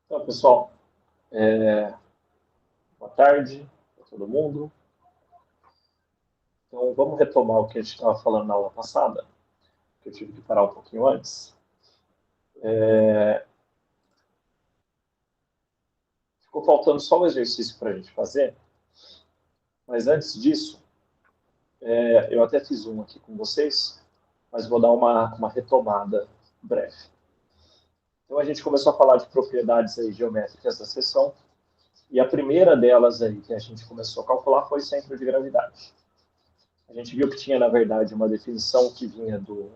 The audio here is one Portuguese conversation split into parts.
Então, pessoal, boa tarde para todo mundo. Então, vamos retomar o que a gente estava falando na aula passada, que eu tive que parar um pouquinho antes. Ficou faltando só um exercício para a gente fazer, mas antes disso, eu até fiz um aqui com vocês, mas vou dar uma retomada breve. Então, a gente começou a falar de propriedades aí geométricas da seção, e a primeira delas aí que a gente começou a calcular foi centro de gravidade. A gente viu que tinha, na verdade, uma definição que vinha do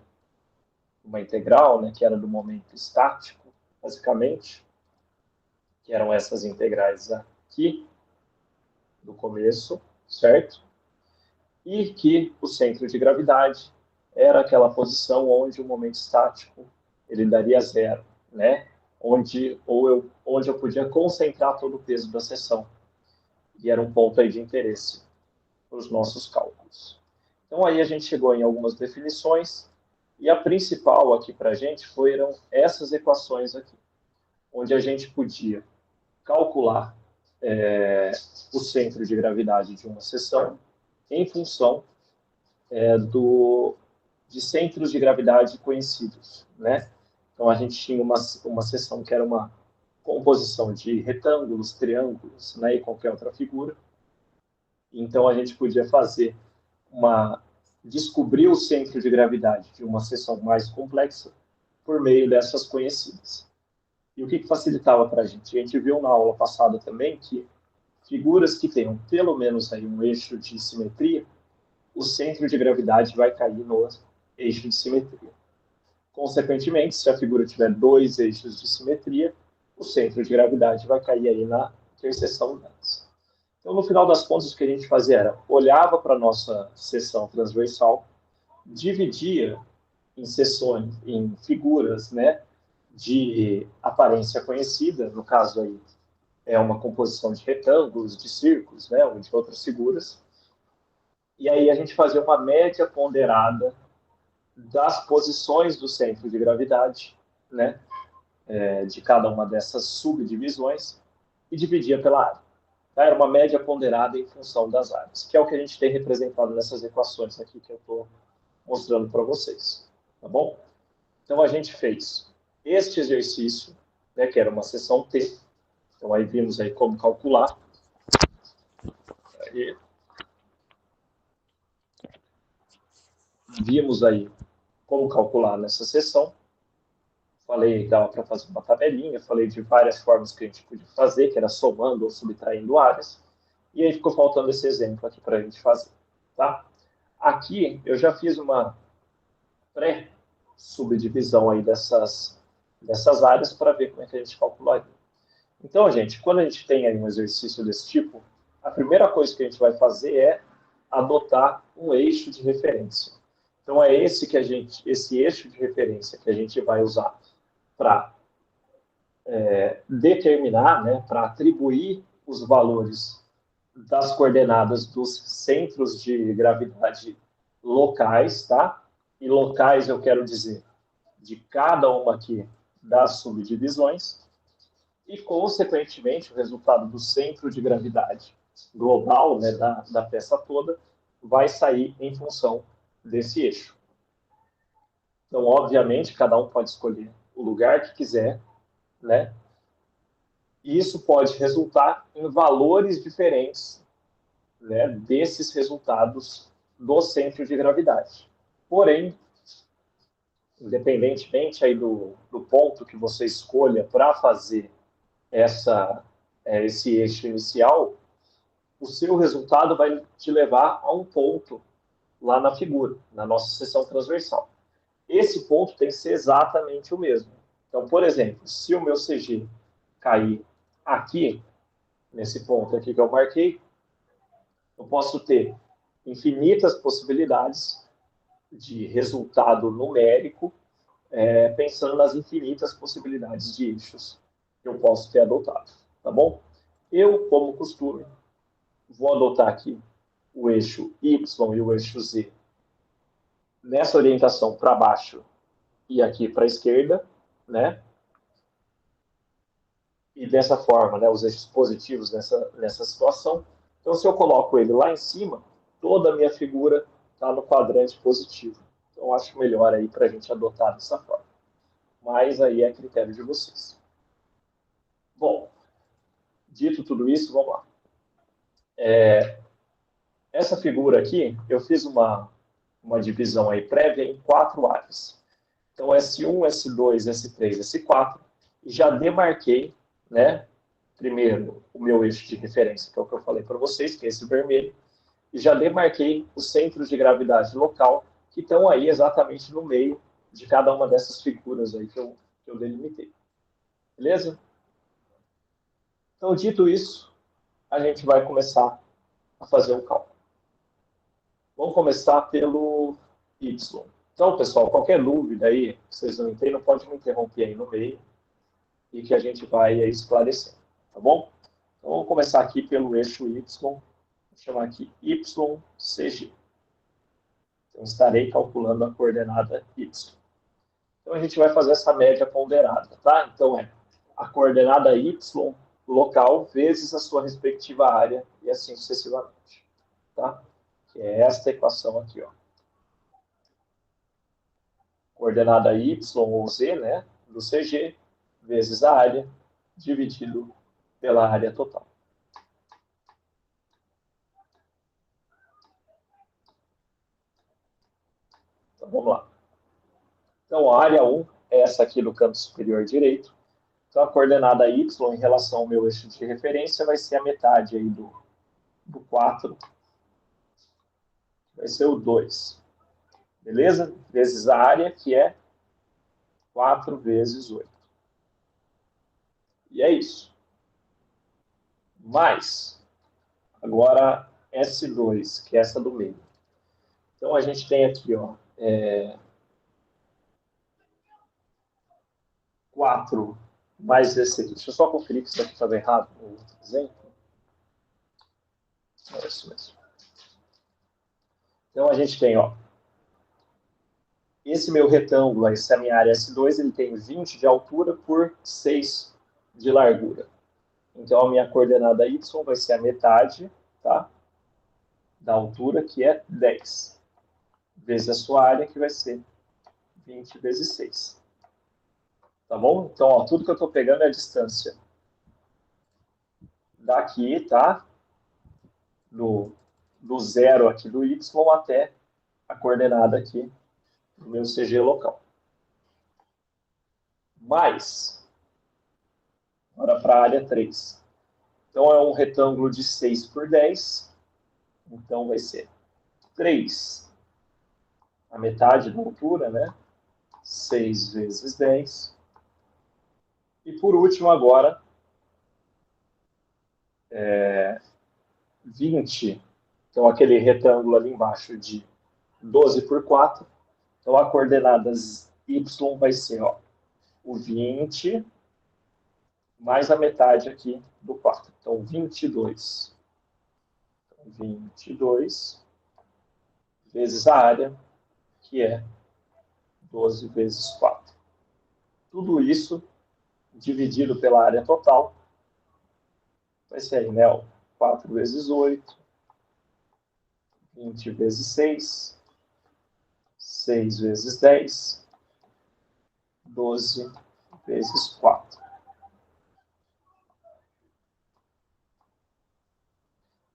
uma integral, né, que era do momento estático, basicamente, que eram essas integrais aqui, do começo, certo? E que o centro de gravidade era aquela posição onde o momento estático ele daria zero, né? Onde eu podia concentrar todo o peso da seção. E era um ponto aí de interesse para os nossos cálculos. Então aí a gente chegou em algumas definições, e a principal aqui para a gente foram essas equações aqui, onde a gente podia calcular o centro de gravidade de uma seção em função de centros de gravidade conhecidos, né? Então a gente tinha uma seção que era uma composição de retângulos, triângulos, né, e qualquer outra figura. Então a gente podia fazer descobrir o centro de gravidade de uma seção mais complexa por meio dessas conhecidas. E o que facilitava para a gente? A gente viu na aula passada também que figuras que tenham pelo menos aí um eixo de simetria, o centro de gravidade vai cair no eixo de simetria. Consequentemente, se a figura tiver dois eixos de simetria, o centro de gravidade vai cair aí na interseção delas. Então, no final das contas, o que a gente fazia era olhava para a nossa seção transversal, dividia em seções, em figuras, né, de aparência conhecida, no caso aí é uma composição de retângulos, de círculos, né, ou de outras figuras, e aí a gente fazia uma média ponderada das posições do centro de gravidade, né, de cada uma dessas subdivisões, e dividia pela área. Tá? Era uma média ponderada em função das áreas, que é o que a gente tem representado nessas equações aqui que eu estou mostrando para vocês. Tá bom? Então, a gente fez este exercício, né, que era uma seção T. Então, aí vimos aí como calcular. Aí, vimos aí como calcular nessa seção. Falei, dava para fazer uma tabelinha, falei de várias formas que a gente podia fazer, que era somando ou subtraindo áreas. E aí ficou faltando esse exemplo aqui para a gente fazer. Tá? Aqui eu já fiz uma pré-subdivisão aí dessas áreas para ver como é que a gente calcularia. Então, gente, quando a gente tem aí um exercício desse tipo, a primeira coisa que a gente vai fazer é adotar um eixo de referência. Então, é esse eixo de referência que a gente vai usar para determinar, né, para atribuir os valores das coordenadas dos centros de gravidade locais, tá? E locais eu quero dizer de cada uma aqui das subdivisões, e, consequentemente, o resultado do centro de gravidade global, né, da peça toda, vai sair em função desse eixo. Então, obviamente, cada um pode escolher o lugar que quiser, né? E isso pode resultar em valores diferentes, né, desses resultados do centro de gravidade. Porém, independentemente aí do ponto que você escolha para fazer esse eixo inicial, o seu resultado vai te levar a um ponto lá na figura, na nossa seção transversal. Esse ponto tem que ser exatamente o mesmo. Então, por exemplo, se o meu CG cair aqui, nesse ponto aqui que eu marquei, eu posso ter infinitas possibilidades de resultado numérico, pensando nas infinitas possibilidades de eixos que eu posso ter adotado. Tá bom? Eu, como costume, vou adotar aqui o eixo Y e o eixo Z nessa orientação para baixo e aqui para a esquerda, né? e dessa forma, né, os eixos positivos nessa situação. Então, se eu coloco ele lá em cima, toda a minha figura está no quadrante positivo. Então, acho melhor aí para a gente adotar dessa forma. Mas aí é critério de vocês. Bom, dito tudo isso, vamos lá. Essa figura aqui, eu fiz uma divisão aí prévia em 4 áreas. Então, S1, S2, S3, S4, e já demarquei, né, primeiro o meu eixo de referência, que é o que eu falei para vocês, que é esse vermelho, e já demarquei os centros de gravidade local, que estão aí exatamente no meio de cada uma dessas figuras aí que eu delimitei. Beleza? Então, dito isso, a gente vai começar a fazer o cálculo. Vamos começar pelo Y. Então, pessoal, qualquer dúvida aí que vocês não entendam, pode me interromper aí no meio e que a gente vai esclarecer, tá bom? Então, vamos começar aqui pelo eixo Y, vou chamar aqui YCG. Então, estarei calculando a coordenada Y. Então, a gente vai fazer essa média ponderada, tá? Então, é a coordenada Y local vezes a sua respectiva área e assim sucessivamente, tá? Que é esta equação aqui, ó. Coordenada Y ou Z, né, do CG, vezes a área, dividido pela área total. Então, vamos lá. Então, a área 1 é essa aqui do canto superior direito. Então, a coordenada Y em relação ao meu eixo de referência vai ser a metade aí do 4, vai ser o 2. Beleza? Vezes a área, que é 4 vezes 8. E é isso. Mais, agora S2, que é essa do meio. Então, a gente tem aqui, ó, 4 mais 16. Deixa eu só conferir que isso aqui estava errado no exemplo. É isso mesmo. Então, a gente tem, ó, esse meu retângulo, essa minha área S2, ele tem 20 de altura por 6 de largura. Então, a minha coordenada Y vai ser a metade, tá? Da altura, que é 10. Vezes a sua área, que vai ser 20 vezes 6. Tá bom? Então, ó, tudo que eu estou pegando é a distância daqui, tá? Do zero aqui do Y até a coordenada aqui do meu CG local. Mais, agora para a área 3. Então, é um retângulo de 6 por 10. Então, vai ser 3, a metade da altura, né? 6 vezes 10. E, por último, agora, 20. Então, aquele retângulo ali embaixo de 12 por 4. Então, a coordenada Y vai ser, ó, o 20 mais a metade aqui do 4. Então, 22. 22 vezes a área, que é 12 vezes 4. Tudo isso dividido pela área total, vai ser aí, né? 4 vezes 8, 20 vezes 6, 6 vezes 10, 12 vezes 4.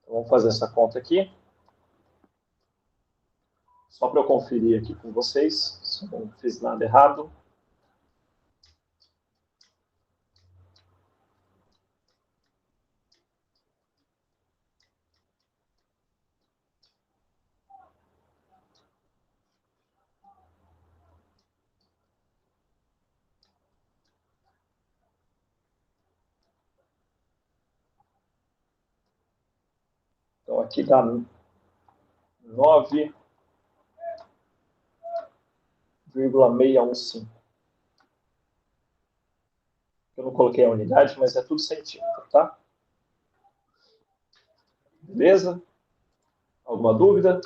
Então, vamos fazer essa conta aqui. Só para eu conferir aqui com vocês, se eu não fiz nada errado. Então, aqui dá 9,615. Eu não coloquei a unidade, mas é tudo centímetro, tá? Beleza? Alguma dúvida?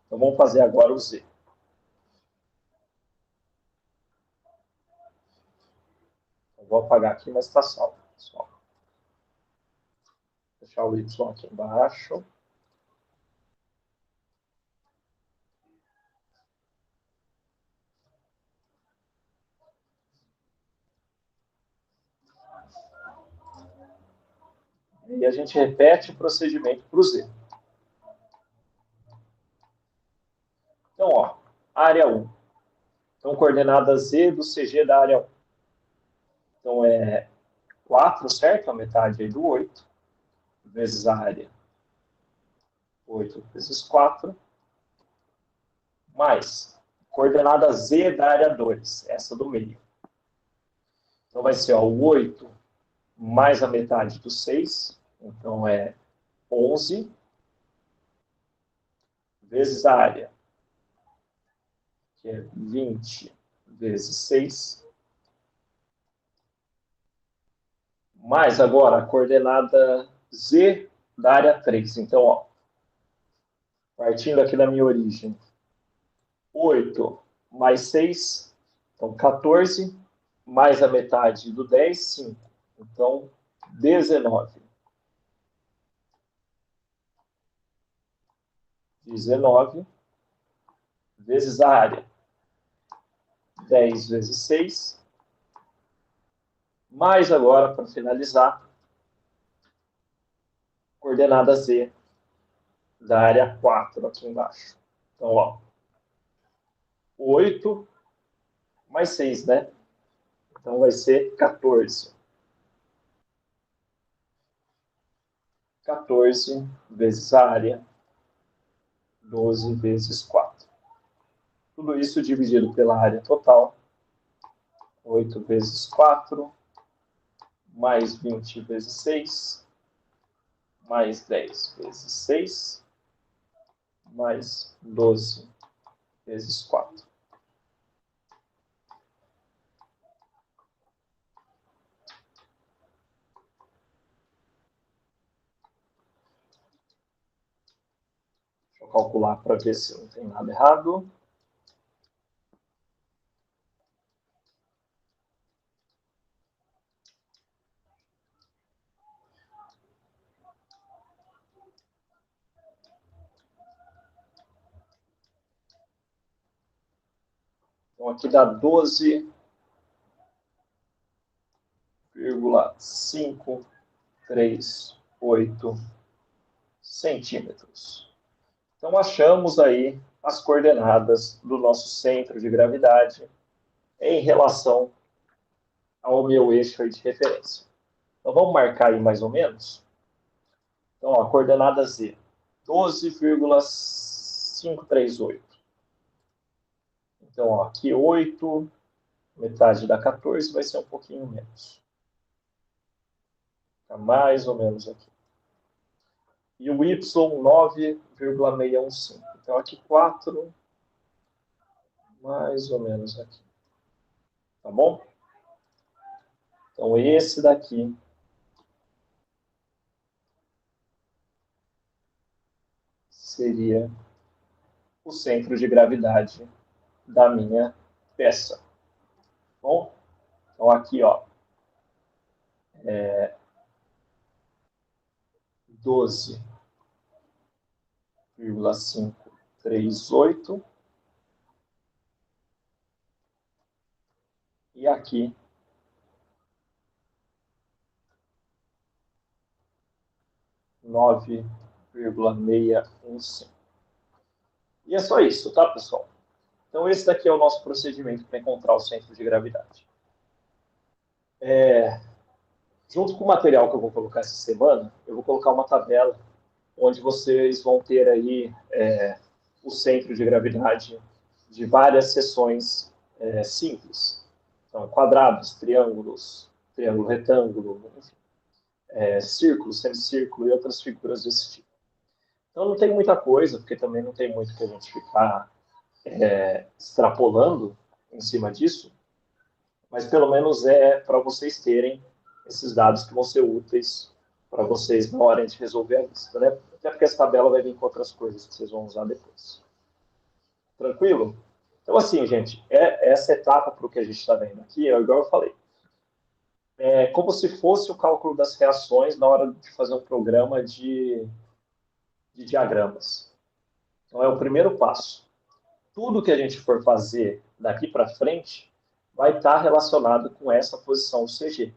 Então, vamos fazer agora o Z. apagar aqui, mas está salvo, pessoal. Vou deixar o Y aqui embaixo. E a gente repete o procedimento para o Z. Então, ó, área 1. Então, coordenada Z do CG da área 1. Então, é 4, certo? A metade aí do 8, vezes a área. 8 vezes 4, mais coordenada Z da área 2, essa do meio. Então, vai ser ó, o 8 mais a metade do 6, então é 11, vezes a área, que é 20 vezes 6, mais agora a coordenada Z da área 3. Então, ó, partindo aqui da minha origem, 8 mais 6, então 14, mais a metade do 10, 5. Então, 19. 19 vezes a área. 10 vezes 6. Mais agora, para finalizar, coordenada Z da área 4 aqui embaixo. Então, ó, 8 mais 6, né? Então, vai ser 14. 14 vezes a área, 12 vezes 4. Tudo isso dividido pela área total. 8 vezes 4, mais 20 vezes 6, mais 10 vezes 6, mais 12 vezes 4. Deixa eu calcular para ver se não tem nada errado. Então, aqui dá 12,538 centímetros. Então, achamos aí as coordenadas do nosso centro de gravidade em relação ao meu eixo aí de referência. Então, vamos marcar aí mais ou menos. Então, ó, a coordenada Z, 12,538. Então, ó, aqui 8, metade da 14 vai ser um pouquinho menos. Fica mais ou menos aqui. E o Y, 9,615. Então, aqui 4, mais ou menos aqui. Tá bom? Então, esse daqui seria o centro de gravidade da minha peça. Tá bom? Então, aqui, ó, 12,538. E aqui, 9,615. E é só isso, tá, pessoal? Então, esse daqui é o nosso procedimento para encontrar o centro de gravidade. Junto com o material que eu vou colocar essa semana, eu vou colocar uma tabela onde vocês vão ter aí o centro de gravidade de várias seções simples. Então, quadrados, triângulos, triângulo retângulo, enfim, círculo, semicírculo e outras figuras desse tipo. Então, não tem muita coisa, porque também não tem muito que a gente ficar extrapolando em cima disso, mas pelo menos é para vocês terem esses dados que vão ser úteis para vocês na hora de resolver a lista, né? Até porque essa tabela vai vir com outras coisas que vocês vão usar depois. Tranquilo? Então, assim, gente, essa etapa para o que a gente está vendo aqui é igual eu falei. é como se fosse o cálculo das reações na hora de fazer um programa de diagramas. Então, é o primeiro passo. Tudo que a gente for fazer daqui para frente vai estar relacionado com essa posição do CG.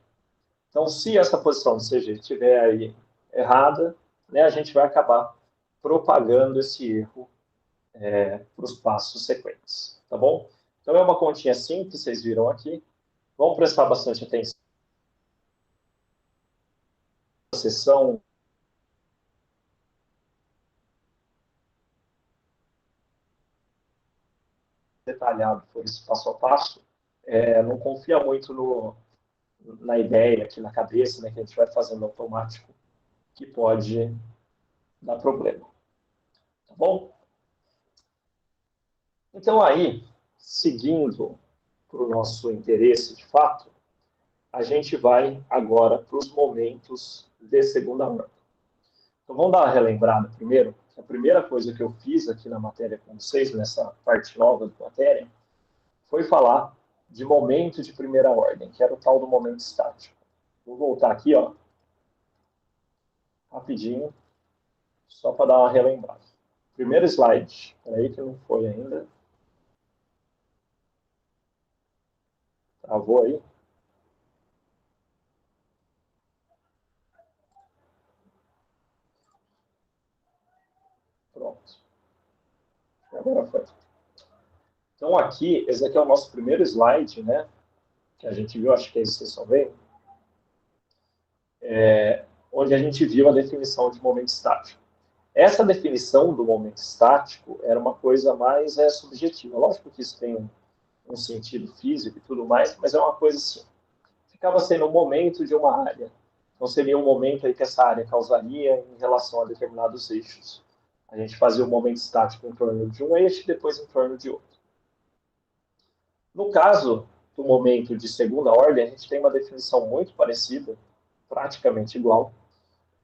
Então, se essa posição do CG estiver aí errada, né, a gente vai acabar propagando esse erro para os passos sequentes, tá bom? Então, é uma continha simples, vocês viram aqui. Vamos prestar bastante atenção na sessão detalhado, foi esse passo a passo. Não confia muito na ideia aqui na cabeça, né, que a gente vai fazendo automático, que pode dar problema. Tá bom? Então, aí, seguindo para o nosso interesse de fato, a gente vai agora para os momentos de segunda ordem. Então, vamos dar uma relembrada primeiro. A primeira coisa que eu fiz aqui na matéria com vocês, nessa parte nova da matéria, foi falar de momento de primeira ordem, que era o tal do momento estático. Vou voltar aqui, ó, rapidinho, só para dar uma relembrada. Primeiro slide. Peraí que não foi ainda. Travou aí? Pronto. Agora foi. Então, aqui, esse aqui é o nosso primeiro slide, né? Que a gente viu, acho que é isso que vocês estão vendo. Onde a gente viu a definição de momento estático. Essa definição do momento estático era uma coisa mais subjetiva. Lógico que isso tem um sentido físico e tudo mais, mas é uma coisa assim. Ficava sendo um momento de uma área. Então, seria um momento aí que essa área causaria em relação a determinados eixos. A gente fazia o momento estático em torno de um eixo e depois em torno de outro. No caso do momento de segunda ordem, a gente tem uma definição muito parecida, praticamente igual,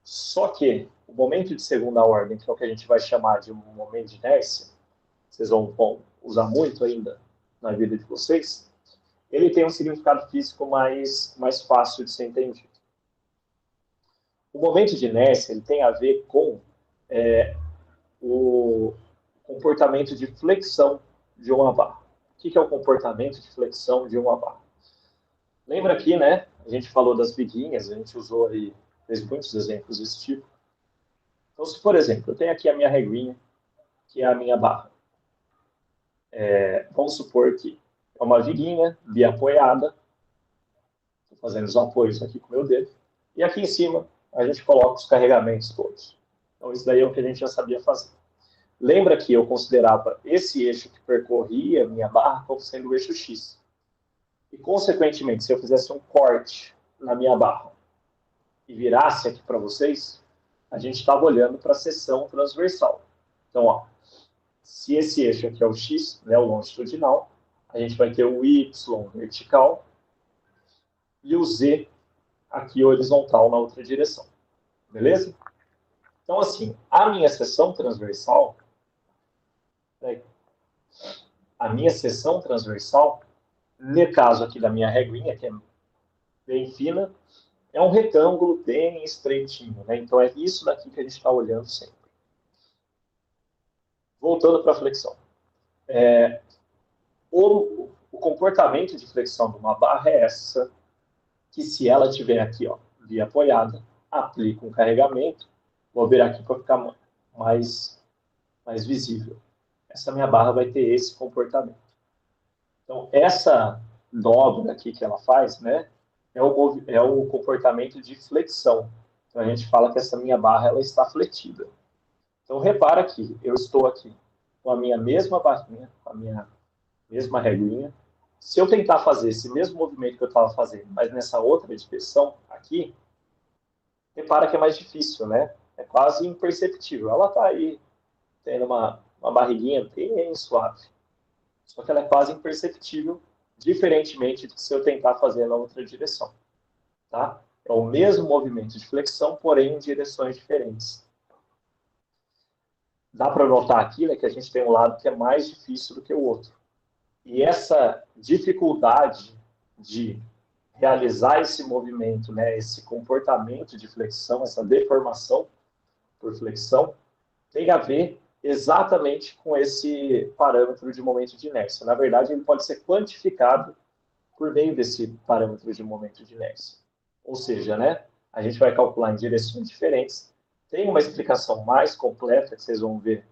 só que o momento de segunda ordem, que é o que a gente vai chamar de um momento de inércia, vocês vão usar muito ainda na vida de vocês, ele tem um significado físico mais fácil de ser entendido. O momento de inércia ele tem a ver com o comportamento de flexão de uma barra. O que é o comportamento de flexão de uma barra? Lembra aqui, né? A gente falou das biguinhas, a gente usou aí, fez muitos exemplos desse tipo. Então, se, por exemplo, eu tenho aqui a minha reguinha, que é a minha barra. Vamos supor que é uma viguinha biapoiada. Estou fazendo os apoios aqui com o meu dedo. E aqui em cima, a gente coloca os carregamentos todos. Então, isso daí é o que a gente já sabia fazer. Lembra que eu considerava esse eixo que percorria a minha barra como sendo o eixo X. E, consequentemente, se eu fizesse um corte na minha barra e virasse aqui para vocês, a gente estava olhando para a seção transversal. Então, ó, se esse eixo aqui é o X, né, o longitudinal, a gente vai ter o Y vertical e o Z aqui horizontal na outra direção. Beleza? Então, assim, a minha seção transversal, né, no caso aqui da minha reguinha, que é bem fina, é um retângulo bem estreitinho, né? Então, é isso daqui que a gente está olhando sempre. Voltando para a flexão. O comportamento de flexão de uma barra é essa, que se ela estiver aqui, ó, via apoiada, aplica um carregamento, vou virar aqui para ficar mais visível. Essa minha barra vai ter esse comportamento. Então, essa dobra aqui que ela faz, né, é o comportamento de flexão. Então, a gente fala que essa minha barra ela está fletida. Então, repara que eu estou aqui com a minha mesma barrinha, com a minha mesma reguinha. Se eu tentar fazer esse mesmo movimento que eu estava fazendo, mas nessa outra direção aqui, repara que é mais difícil, né? É quase imperceptível. Ela está aí tendo uma barriguinha bem suave. Só que ela é quase imperceptível, diferentemente do que se eu tentar fazer na outra direção. Tá? É o mesmo movimento de flexão, porém em direções diferentes. Dá para notar aqui, né, que a gente tem um lado que é mais difícil do que o outro. E essa dificuldade de realizar esse movimento, né, esse comportamento de flexão, essa deformação por flexão, tem a ver exatamente com esse parâmetro de momento de inércia. Na verdade, ele pode ser quantificado por meio desse parâmetro de momento de inércia. Ou seja, né, a gente vai calcular em direções diferentes. Tem uma explicação mais completa que vocês vão ver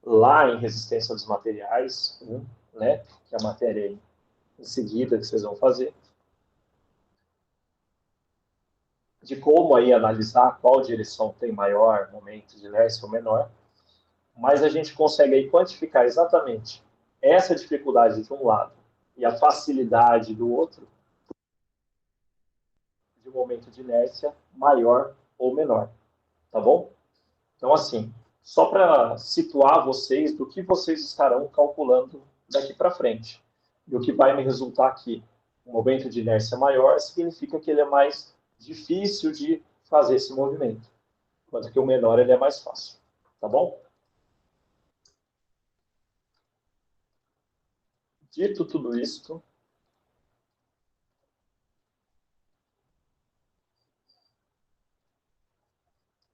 lá em resistência dos materiais, né, que é a matéria aí em seguida que vocês vão fazer, de como aí analisar qual direção tem maior momento de inércia ou menor, mas a gente consegue aí quantificar exatamente essa dificuldade de um lado e a facilidade do outro de um momento de inércia maior ou menor, tá bom? Então, assim, só para situar vocês do que vocês estarão calculando daqui para frente. E o que vai me resultar aqui, um momento de inércia maior significa que ele é mais difícil de fazer esse movimento, enquanto que o menor ele é mais fácil, tá bom? Dito tudo isto,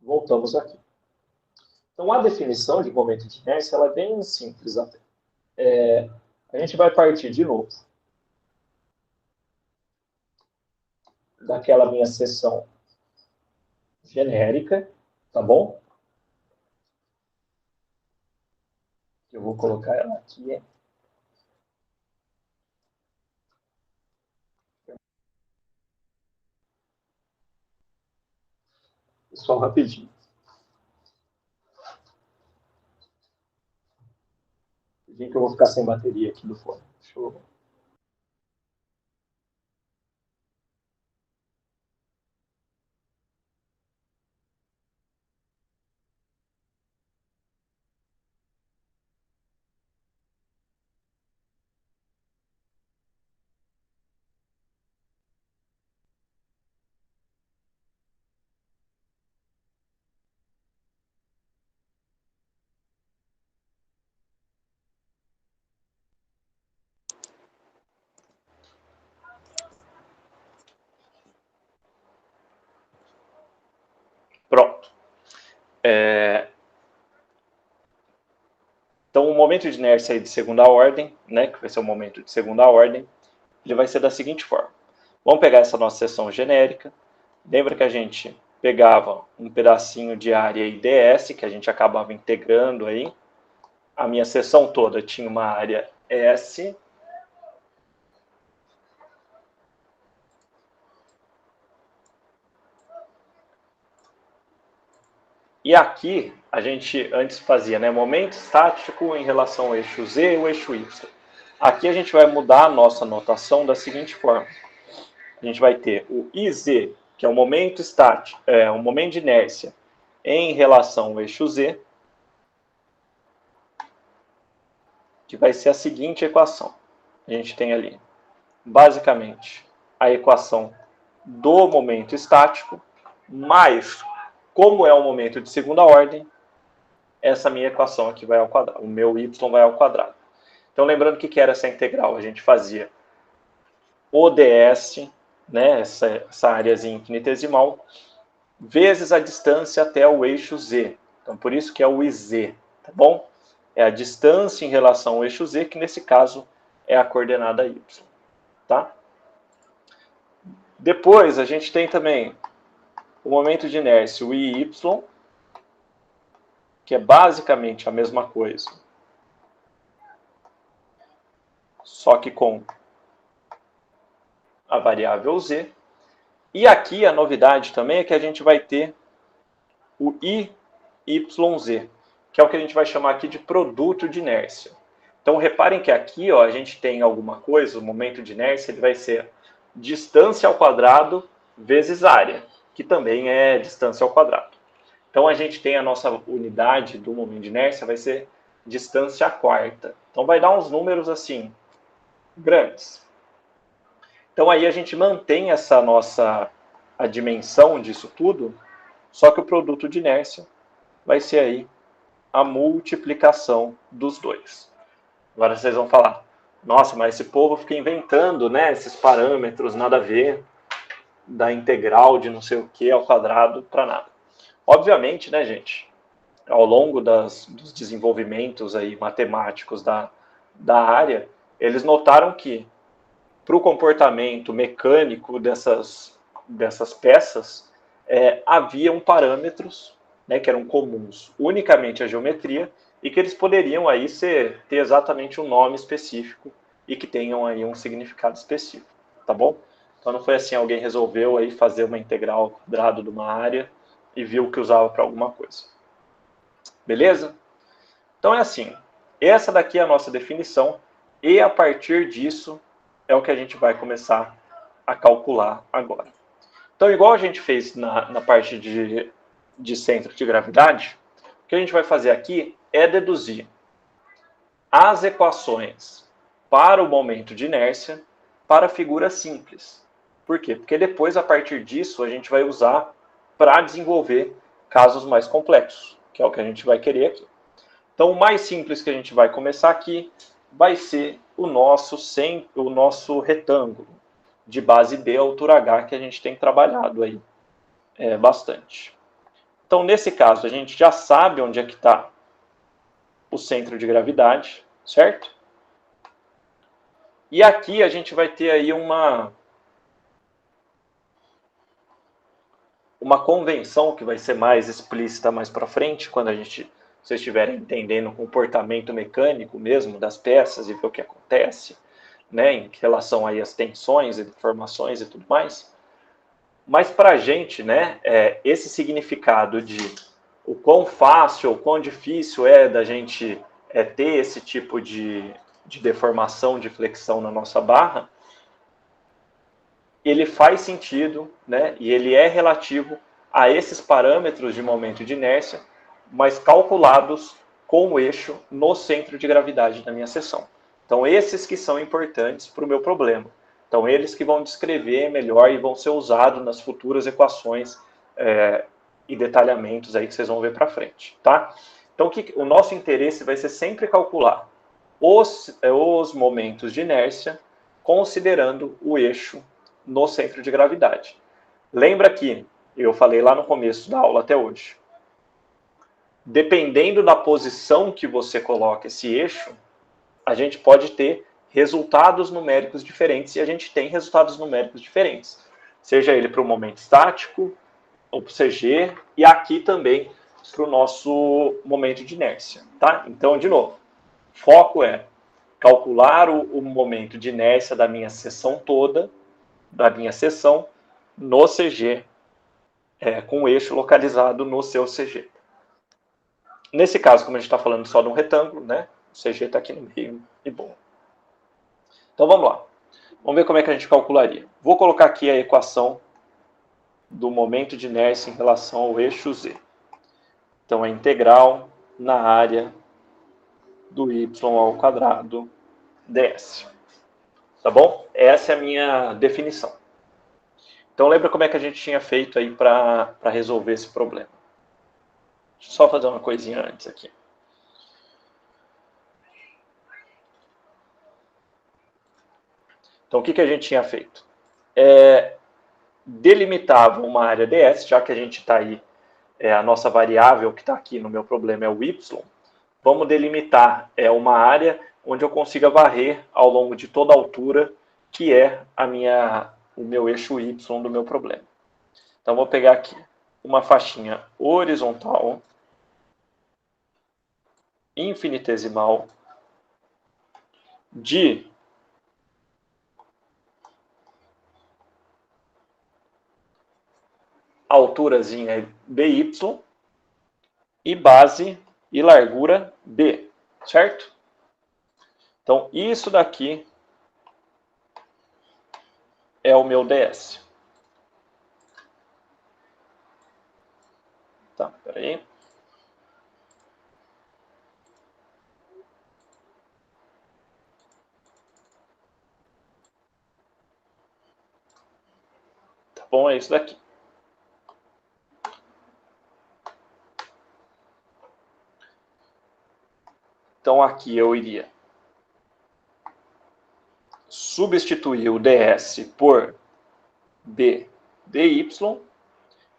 voltamos aqui. Então, a definição de momento de inércia ela é bem simples até. A gente vai partir de novo daquela minha seção genérica, tá bom? Eu vou colocar ela aqui. Só rapidinho. Rapidinho que eu vou ficar sem bateria aqui do fone. Deixa eu... Pronto. Então, o momento de inércia aí de segunda ordem, né, que vai ser o momento de segunda ordem, ele vai ser da seguinte forma. Vamos pegar essa nossa seção genérica. Lembra que a gente pegava um pedacinho de área IDS, que a gente acabava integrando aí. A minha seção toda tinha uma área S. E aqui a gente antes fazia, né, momento estático em relação ao eixo Z e o eixo Y. Aqui a gente vai mudar a nossa notação da seguinte forma. A gente vai ter o IZ, que é o momento estático, um momento de inércia em relação ao eixo Z, que vai ser a seguinte equação. A gente tem ali, basicamente, a equação do momento estático, mais, como é um momento de segunda ordem, essa minha equação aqui vai ao quadrado, o meu y vai ao quadrado. Então, lembrando o que era essa integral, a gente fazia ODS, né, essa áreazinha infinitesimal, vezes a distância até o eixo Z. Então, por isso que é o IZ, tá bom? É a distância em relação ao eixo Z, que nesse caso é a coordenada Y, tá? Depois, a gente tem também o momento de inércia, o IY, que é basicamente a mesma coisa, só que com a variável Z. E aqui a novidade também é que a gente vai ter o IYZ, que é o que a gente vai chamar aqui de produto de inércia. Então reparem que aqui ó, a gente tem alguma coisa, o momento de inércia ele vai ser distância ao quadrado vezes área, que também é distância ao quadrado. Então a gente tem a nossa unidade do momento de inércia, vai ser distância à quarta. Então vai dar uns números assim, grandes. Então aí a gente mantém essa a dimensão disso tudo, só que o produto de inércia vai ser aí a multiplicação dos dois. Agora vocês vão falar, nossa, mas esse povo fica inventando, né, esses parâmetros, nada a ver. da integral de não sei o que ao quadrado para nada. Obviamente, né, gente, ao longo dos desenvolvimentos aí matemáticos da área, eles notaram que para o comportamento mecânico dessas peças, haviam parâmetros, né, que eram comuns unicamente à geometria e que eles poderiam aí ter exatamente um nome específico e que tenham aí um significado específico, tá bom? Então não foi assim, alguém resolveu aí fazer uma integral ao quadrado de uma área e viu que usava para alguma coisa. Beleza? Então é assim, essa daqui é a nossa definição e a partir disso é o que a gente vai começar a calcular agora. Então, igual a gente fez na parte de centro de gravidade, o que a gente vai fazer aqui é deduzir as equações para o momento de inércia para figuras simples. Por quê? Porque depois, a partir disso, a gente vai usar para desenvolver casos mais complexos, que é o que a gente vai querer aqui. Então, o mais simples que a gente vai começar aqui vai ser o nosso retângulo de base D, altura H, que a gente tem trabalhado aí bastante. Então, nesse caso, a gente já sabe onde é que está o centro de gravidade, certo? E aqui a gente vai ter aí uma convenção que vai ser mais explícita mais para frente, quando vocês estiverem entendendo o comportamento mecânico mesmo das peças e ver o que acontece, né, em relação aí às tensões e deformações e tudo mais. Mas para a gente, né, esse significado de o quão fácil ou quão difícil é da gente ter esse tipo de deformação, de flexão na nossa barra, ele faz sentido, né, e ele é relativo a esses parâmetros de momento de inércia, mas calculados com o eixo no centro de gravidade da minha seção. Então, esses que são importantes para o meu problema. Então, eles que vão descrever melhor e vão ser usados nas futuras equações e detalhamentos aí que vocês vão ver para frente, tá? Então, o nosso interesse vai ser sempre calcular os momentos de inércia considerando o eixo no centro de gravidade. Lembra que eu falei lá no começo da aula até hoje, dependendo da posição que você coloca esse eixo, a gente pode ter resultados numéricos diferentes e a gente tem resultados numéricos diferentes. Seja ele para o momento estático, ou para o CG, e aqui também para o nosso momento de inércia. Tá? Então, de novo, foco é calcular o momento de inércia da minha seção toda, da minha seção, no CG, com o eixo localizado no seu CG. Nesse caso, como a gente está falando só de um retângulo, né, o CG está aqui no meio e bom. Então vamos lá. Vamos ver como é que a gente calcularia. Vou colocar aqui a equação do momento de inércia em relação ao eixo Z. Então, a integral na área do y ao quadrado ds. Tá bom? Essa é a minha definição. Então, lembra como é que a gente tinha feito aí para resolver esse problema. Deixa eu só fazer uma coisinha antes aqui. Então, o que a gente tinha feito? Delimitava uma área ds, já que a gente está aí, a nossa variável que está aqui no meu problema é o y, vamos delimitar uma área onde eu consiga varrer ao longo de toda a altura, que é o meu eixo y do meu problema. Então, vou pegar aqui uma faixinha horizontal, infinitesimal, de alturazinha by e base e largura b, certo? Então, isso daqui é o meu ds. Tá, peraí. Tá bom, é isso daqui. Então, aqui eu iria substituir o ds por b dy.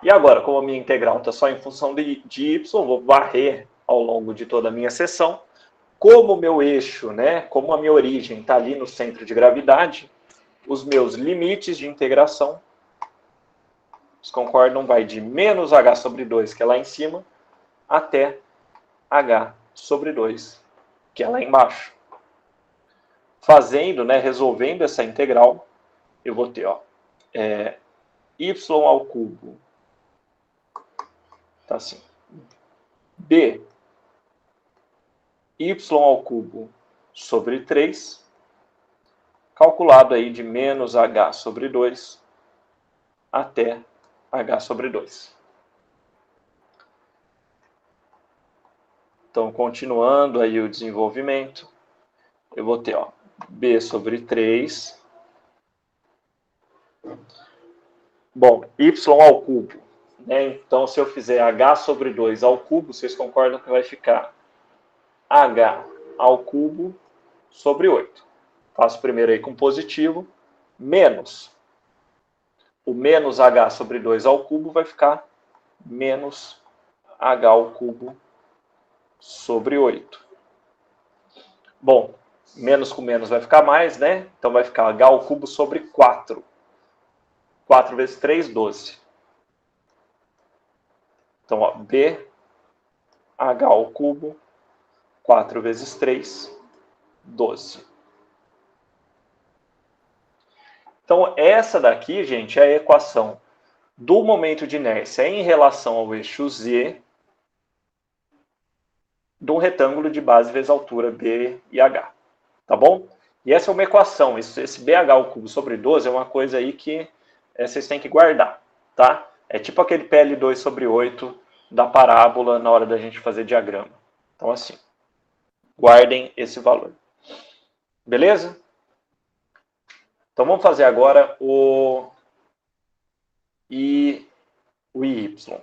E agora, como a minha integral está só em função de y, vou varrer ao longo de toda a minha seção. Como o meu eixo, né, como a minha origem está ali no centro de gravidade, os meus limites de integração, vocês concordam, vai de menos h sobre 2, que é lá em cima, até h sobre 2, que é lá embaixo. Fazendo, né, resolvendo essa integral, eu vou ter, ó, y ao cubo, tá assim, b y ao cubo sobre 3, calculado aí de menos h sobre 2 até h sobre 2. Então, continuando aí o desenvolvimento, eu vou ter, ó, b sobre 3. Bom, y ao cubo, né? Então, se eu fizer h sobre 2 ao cubo, vocês concordam que vai ficar h ao cubo sobre 8. Faço primeiro aí com positivo, menos. O menos h sobre 2 ao cubo vai ficar menos h ao cubo sobre 8. Bom, menos com menos vai ficar mais, né? Então vai ficar h ao cubo sobre 4. 4 vezes 3, 12. Então, ó, b h ao cubo, 4 vezes 3, 12. Então, essa daqui, gente, é a equação do momento de inércia em relação ao eixo z de um retângulo de base vezes altura b e h. Tá bom? E essa é uma equação. Esse bh ao cubo sobre 12 é uma coisa aí que vocês têm que guardar. Tá? É tipo aquele PL2 sobre 8 da parábola na hora da gente fazer diagrama. Então, assim, guardem esse valor. Beleza? Então, vamos fazer agora o IY. Então,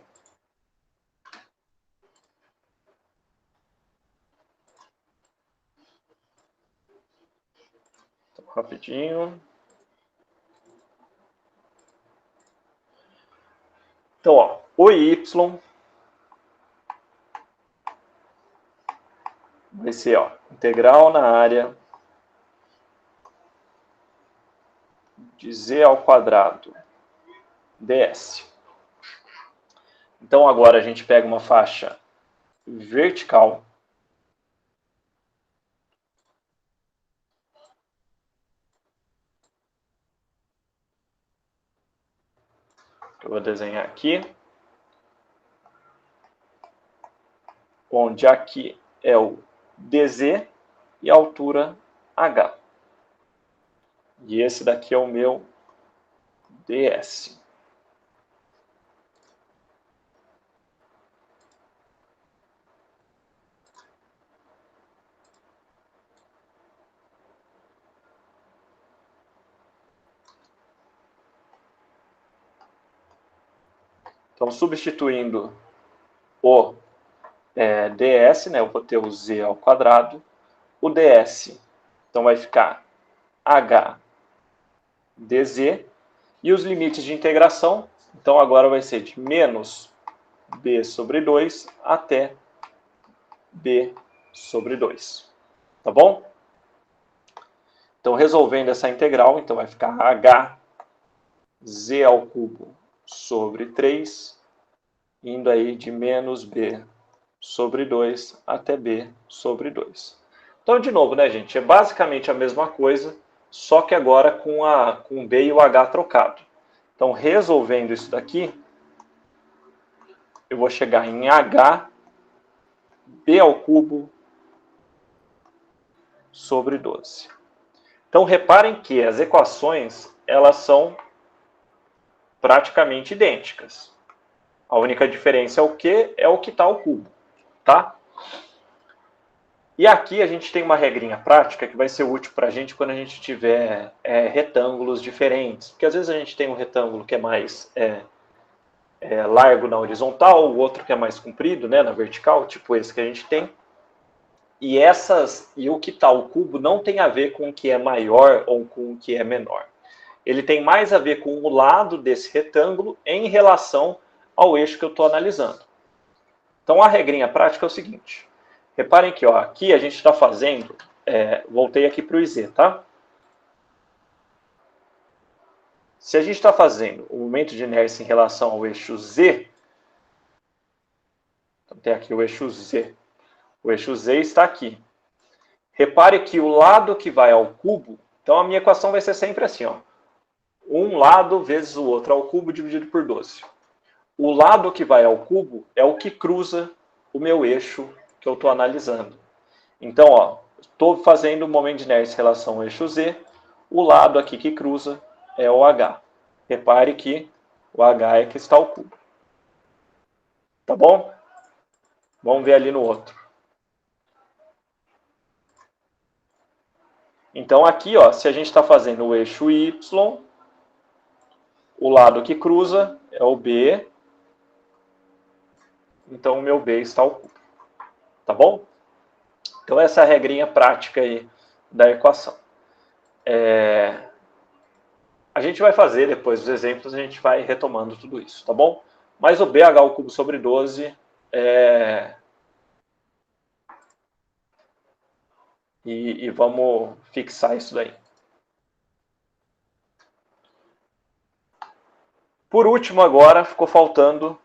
rapidinho. Então, ó, o Y vai ser, ó, integral na área de z ao quadrado ds. Então, agora a gente pega uma faixa vertical. Que eu vou desenhar aqui. Onde aqui é o dz e a altura h. E esse daqui é o meu ds. Então, substituindo o ds, né, eu vou ter o z ao quadrado, o ds, então vai ficar h dz, e os limites de integração, então agora vai ser de menos b sobre 2 até b sobre 2. Tá bom? Então, resolvendo essa integral, então vai ficar h z ao cubo sobre 3, indo aí de menos b sobre 2 até b sobre 2. Então, de novo, né, gente? É basicamente a mesma coisa, só que agora com o b e o h trocado. Então, resolvendo isso daqui, eu vou chegar em h b ao cubo sobre 12. Então, reparem que as equações, elas são praticamente idênticas. A única diferença é o quê? É o que está ao cubo, tá? E aqui a gente tem uma regrinha prática que vai ser útil para a gente quando a gente tiver retângulos diferentes. Porque às vezes a gente tem um retângulo que é mais largo na horizontal, o outro que é mais comprido, né, na vertical, tipo esse que a gente tem. E o que está ao cubo não tem a ver com o que é maior ou com o que é menor. ele tem mais a ver com o lado desse retângulo em relação ao eixo que eu estou analisando. Então, a regrinha prática é o seguinte. Reparem que aqui a gente está fazendo... voltei aqui para o IZ, tá? Se a gente está fazendo o momento de inércia em relação ao eixo Z, então tem aqui o eixo Z. O eixo Z está aqui. Repare que o lado que vai ao cubo, então a minha equação vai ser sempre assim, ó. Um lado vezes o outro ao cubo dividido por 12. O lado que vai ao cubo é o que cruza o meu eixo que eu estou analisando. Então, estou fazendo o momento de inércia em relação ao eixo Z, o lado aqui que cruza é o H. Repare que o H é que está ao cubo. Tá bom? Vamos ver ali no outro. Então, aqui, se a gente está fazendo o eixo Y, o lado que cruza é o B, então o meu B está ao cubo. Tá bom? Então, essa é a regrinha prática aí da equação. A gente vai fazer, depois dos exemplos, a gente vai retomando tudo isso, tá bom? Mas o BH ao cubo sobre 12 E vamos fixar isso daí. Por último, agora, ficou faltando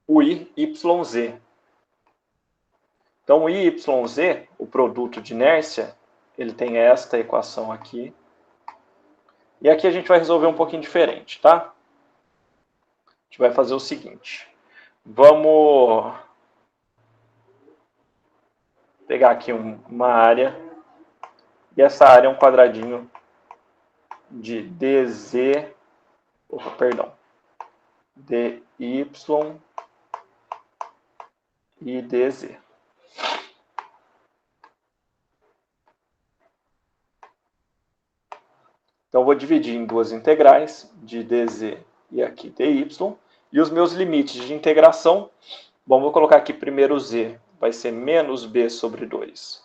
o IYZ. Então, o IYZ, o produto de inércia, ele tem esta equação aqui. E aqui a gente vai resolver um pouquinho diferente, tá? A gente vai fazer o seguinte. Vamos pegar aqui uma área. E essa área é um quadradinho de DZ... DY e DZ. Então, eu vou dividir em duas integrais, de dz e aqui dy. E os meus limites de integração, bom, vou colocar aqui primeiro z, vai ser menos b sobre 2,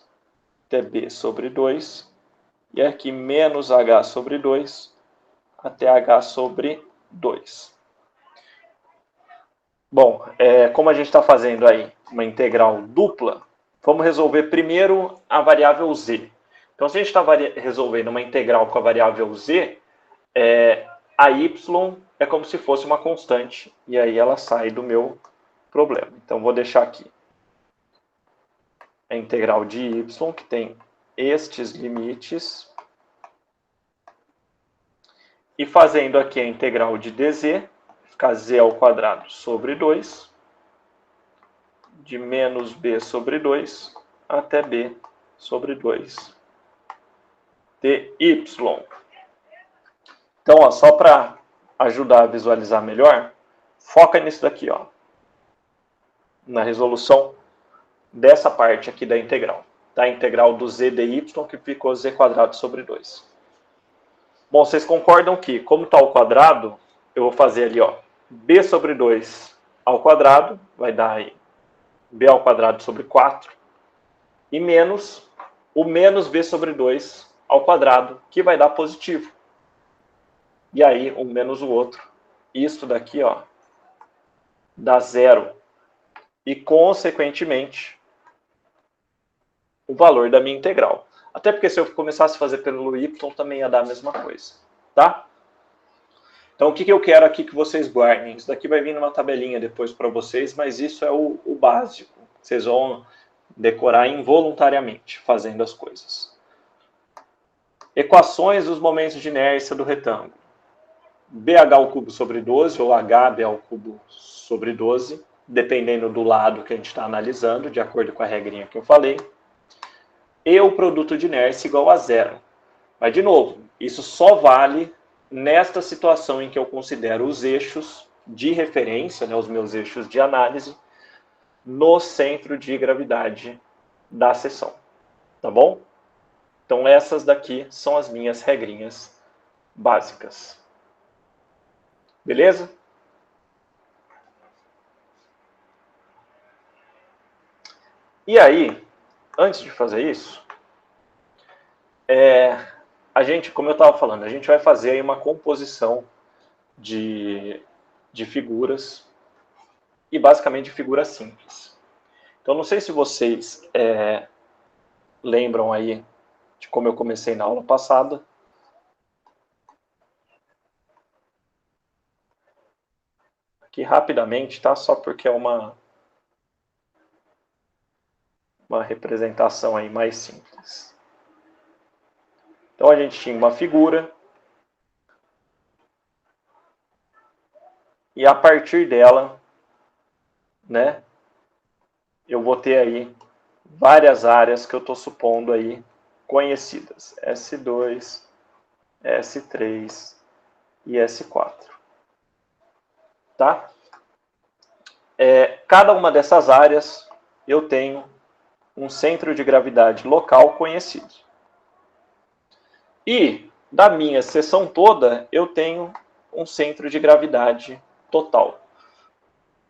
até b sobre 2. E aqui menos h sobre 2, até h sobre 2. Bom, como a gente está fazendo aí uma integral dupla, vamos resolver primeiro a variável z. Então, se a gente está resolvendo uma integral com a variável z, a y é como se fosse uma constante, e aí ela sai do meu problema. Então, vou deixar aqui a integral de y, que tem estes limites, e fazendo aqui a integral de dz, ficar z ao quadrado sobre 2, de menos b sobre 2 até b sobre 2 dy. Então, só para ajudar a visualizar melhor, foca nisso daqui, na resolução dessa parte aqui da integral. A integral do z dy, que ficou z quadrado sobre 2. Bom, vocês concordam que, como está ao quadrado, eu vou fazer ali, b sobre 2 ao quadrado, vai dar aí b ao quadrado sobre 4, e menos o menos b sobre 2 ao quadrado, que vai dar positivo. E aí, um menos o outro. Isso daqui, dá zero. E, consequentemente, o valor da minha integral. Até porque se eu começasse a fazer pelo y, também ia dar a mesma coisa. Tá? Então, o que eu quero aqui que vocês guardem? Isso daqui vai vir numa tabelinha depois para vocês, mas isso é o básico. Vocês vão decorar involuntariamente, fazendo as coisas. Equações dos momentos de inércia do retângulo. BH ao cubo sobre 12, ou HB ao cubo sobre 12, dependendo do lado que a gente está analisando, de acordo com a regrinha que eu falei. E o produto de inércia igual a zero. Mas, de novo, isso só vale nesta situação em que eu considero os eixos de referência, os meus eixos de análise, no centro de gravidade da seção. Tá bom? Então, essas daqui são as minhas regrinhas básicas. Beleza? E aí, antes de fazer isso, a gente, como eu estava falando, a gente vai fazer aí uma composição de figuras, e basicamente de figuras simples. Então, não sei se vocês lembram aí de como eu comecei na aula passada. Aqui rapidamente, tá? Só porque é uma representação aí mais simples. Então, a gente tinha uma figura, e a partir dela, né, eu vou ter aí várias áreas que eu estou supondo aí conhecidas. S2, S3 e S4. Tá? Cada uma dessas áreas eu tenho um centro de gravidade local conhecido. E da minha seção toda eu tenho um centro de gravidade total.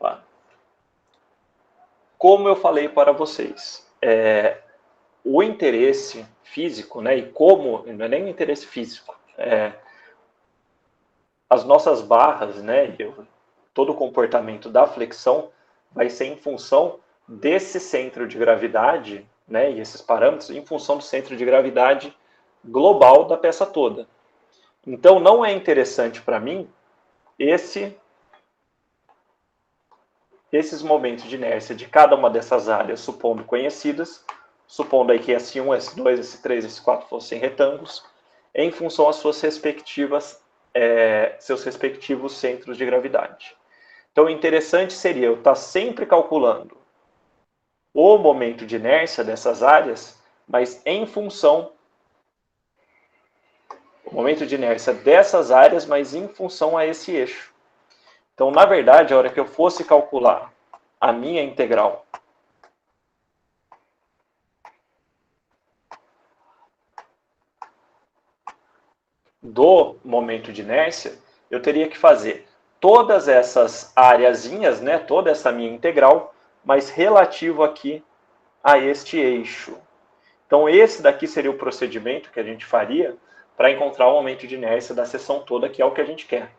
Tá? Como eu falei para vocês, o interesse físico, né, e como, não é nem o interesse físico, as nossas barras, né, todo o comportamento da flexão vai ser em função desse centro de gravidade, né, e esses parâmetros, em função do centro de gravidade global da peça toda. Então, não é interessante para mim esses momentos de inércia de cada uma dessas áreas, supondo conhecidas, supondo aí que S1, S2, S3, S4 fossem retângulos, em função às suas respectivas, seus respectivos centros de gravidade. Então, o interessante seria eu estar sempre calculando o momento de inércia dessas áreas, mas em função o momento de inércia dessas áreas, mas em função a esse eixo. Então, na verdade, a hora que eu fosse calcular a minha integral do momento de inércia, eu teria que fazer todas essas areazinhas, né, toda essa minha integral, mas relativo aqui a este eixo. Então, esse daqui seria o procedimento que a gente faria para encontrar o momento de inércia da seção toda, que é o que a gente quer,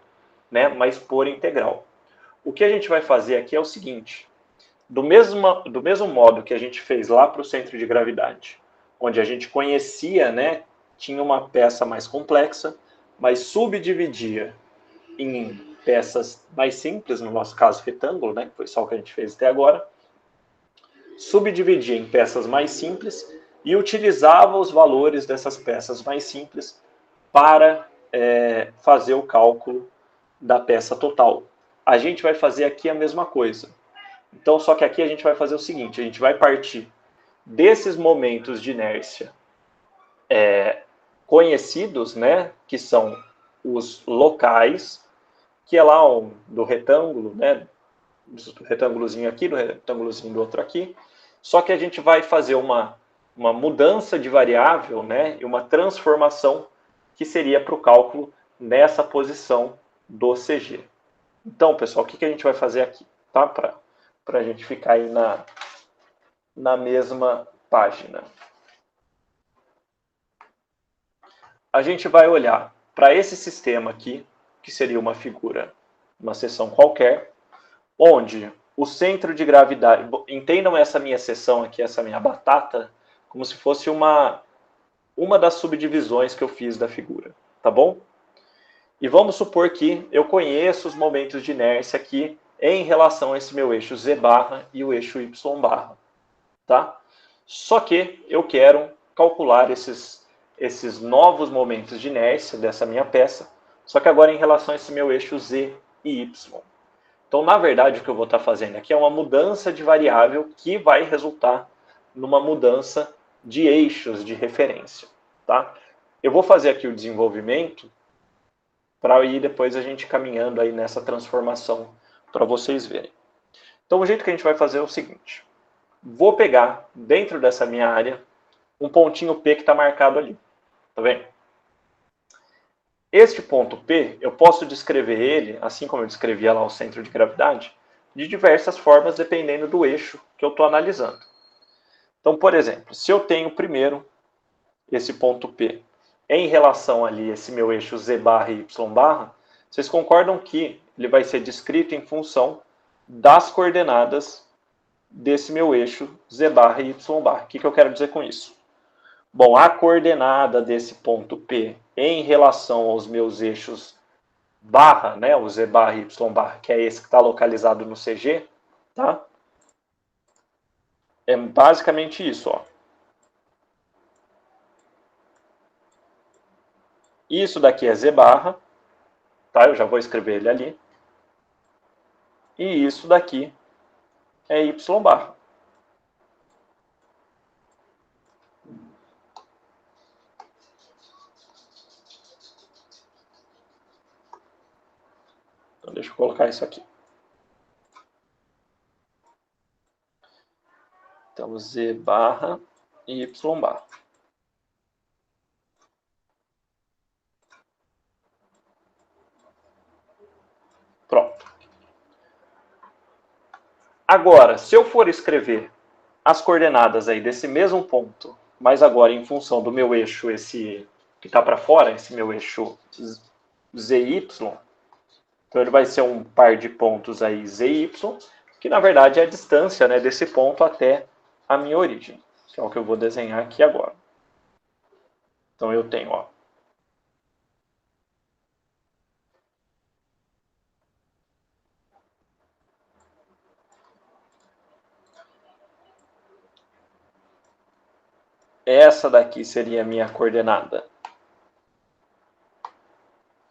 né, mas por integral. O que a gente vai fazer aqui é o seguinte: do mesmo modo que a gente fez lá para o centro de gravidade, onde a gente conhecia, né, tinha uma peça mais complexa, mas subdividia em peças mais simples, no nosso caso retângulo, né, que foi só o que a gente fez até agora, subdividia em peças mais simples e utilizava os valores dessas peças mais simples para fazer o cálculo da peça total. A gente vai fazer aqui a mesma coisa. Então, só que aqui a gente vai fazer o seguinte: a gente vai partir desses momentos de inércia conhecidos, né, que são os locais, que é lá do retângulo, né, do retângulozinho aqui, do retângulozinho do outro aqui. Só que a gente vai fazer uma mudança de variável, né, e uma transformação que seria para o cálculo nessa posição do CG. Então, pessoal, o que a gente vai fazer aqui? Tá? Para a gente ficar aí na mesma página. A gente vai olhar para esse sistema aqui, que seria uma figura, uma seção qualquer, onde o centro de gravidade... Entendam essa minha seção aqui, essa minha batata, como se fosse uma das subdivisões que eu fiz da figura, tá bom? E vamos supor que eu conheço os momentos de inércia aqui em relação a esse meu eixo Z barra e o eixo Y barra, tá? Só que eu quero calcular esses novos momentos de inércia dessa minha peça, só que agora em relação a esse meu eixo Z e Y. Então, na verdade, o que eu vou estar fazendo aqui é uma mudança de variável que vai resultar numa mudança de eixos de referência, tá? Eu vou fazer aqui o desenvolvimento para ir depois a gente caminhando aí nessa transformação para vocês verem. Então, o jeito que a gente vai fazer é o seguinte: vou pegar dentro dessa minha área um pontinho P que está marcado ali, tá vendo? Este ponto P, eu posso descrever ele, assim como eu descrevia lá o centro de gravidade, de diversas formas, dependendo do eixo que eu estou analisando. Então, por exemplo, se eu tenho primeiro esse ponto P em relação ali, esse meu eixo Z barra e Y barra, vocês concordam que ele vai ser descrito em função das coordenadas desse meu eixo Z barra e Y barra. O que eu quero dizer com isso? Bom, a coordenada desse ponto P em relação aos meus eixos barra, né, o Z barra e Y barra, que é esse que está localizado no CG, tá? É basicamente isso, ó. Isso daqui é Z barra, tá? Eu já vou escrever ele ali. E isso daqui é Y barra. Então, deixa eu colocar isso aqui. Então, Z barra e Y barra. Pronto. Agora, se eu for escrever as coordenadas aí desse mesmo ponto, mas agora em função do meu eixo, esse que está para fora, esse meu eixo ZY, então ele vai ser um par de pontos aí ZY, que na verdade é a distância, né, desse ponto até a minha origem, que é o que eu vou desenhar aqui agora. Então eu tenho, ó, essa daqui seria a minha coordenada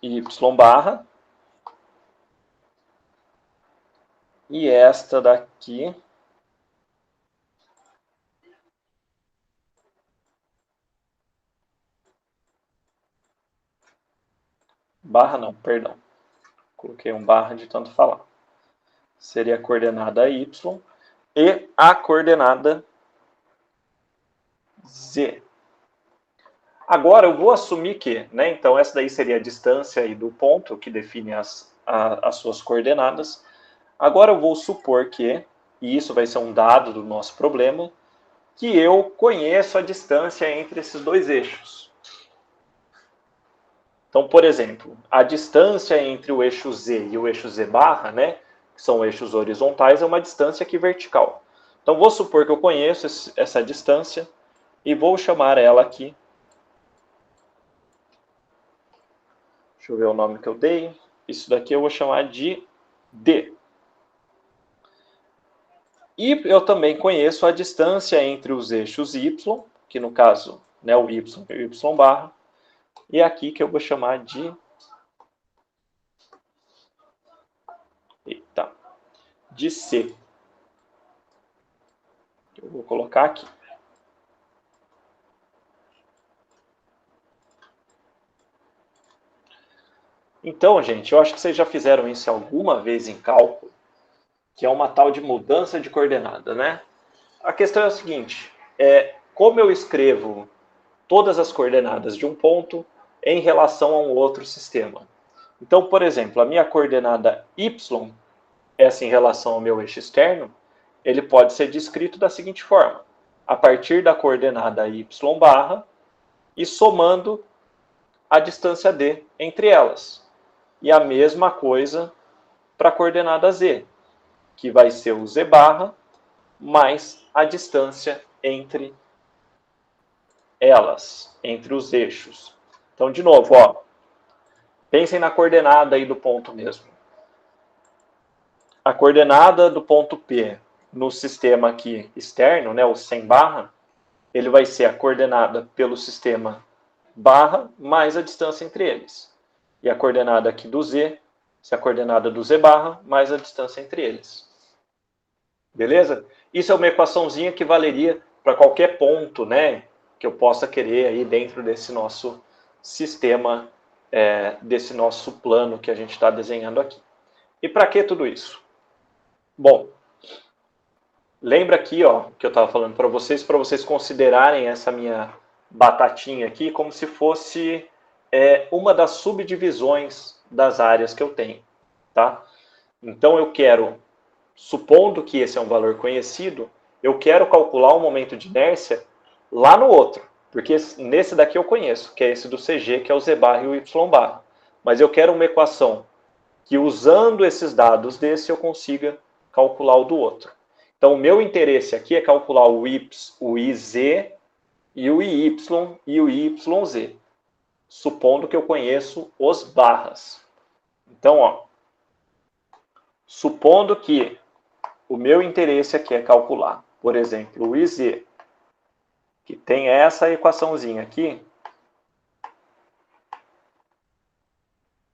Y barra, e esta daqui barra não, perdão. Coloquei um barra de tanto falar. Seria a coordenada Y e a coordenada Z. Agora eu vou assumir que, né, então essa daí seria a distância aí do ponto que define as suas coordenadas. Agora eu vou supor que, e isso vai ser um dado do nosso problema, que eu conheço a distância entre esses dois eixos. Então, por exemplo, a distância entre o eixo Z e o eixo Z barra, né, que são eixos horizontais, é uma distância aqui vertical. Então, vou supor que eu conheço essa distância e vou chamar ela aqui. Deixa eu ver o nome que eu dei. Isso daqui eu vou chamar de D. E eu também conheço a distância entre os eixos Y, que no caso, né, o Y e o Y barra, e aqui que eu vou chamar de de C. Eu vou colocar aqui. Então, gente, eu acho que vocês já fizeram isso alguma vez em cálculo, que é uma tal de mudança de coordenada, né? A questão é a seguinte, como eu escrevo todas as coordenadas de um ponto em relação a um outro sistema. Então, por exemplo, a minha coordenada Y, essa em relação ao meu eixo externo, ele pode ser descrito da seguinte forma, a partir da coordenada Y barra e somando a distância D entre elas. E a mesma coisa para a coordenada Z, que vai ser o Z barra mais a distância entre elas, entre os eixos. Então, de novo, ó, pensem na coordenada aí do ponto mesmo. A coordenada do ponto P no sistema aqui externo, né, o sem barra, ele vai ser a coordenada pelo sistema barra mais a distância entre eles. E a coordenada aqui do Z, é a coordenada do Z barra mais a distância entre eles. Beleza? Isso é uma equaçãozinha que valeria para qualquer ponto, né, que eu possa querer aí dentro desse nosso sistema, desse nosso plano que a gente está desenhando aqui. E para que tudo isso? Bom, lembra aqui, ó, que eu estava falando para vocês considerarem essa minha batatinha aqui como se fosse uma das subdivisões das áreas que eu tenho, tá? Então eu quero, supondo que esse é um valor conhecido, eu quero calcular o momento de inércia lá no outro. Porque nesse daqui eu conheço, que é esse do CG, que é o Z barra e o Y barra. Mas eu quero uma equação que, usando esses dados desse, eu consiga calcular o do outro. Então, o meu interesse aqui é calcular o IZ e o IY e o YZ, supondo que eu conheço os barras. Então, ó, supondo que o meu interesse aqui é calcular, por exemplo, o IZ, que tem essa equaçãozinha aqui,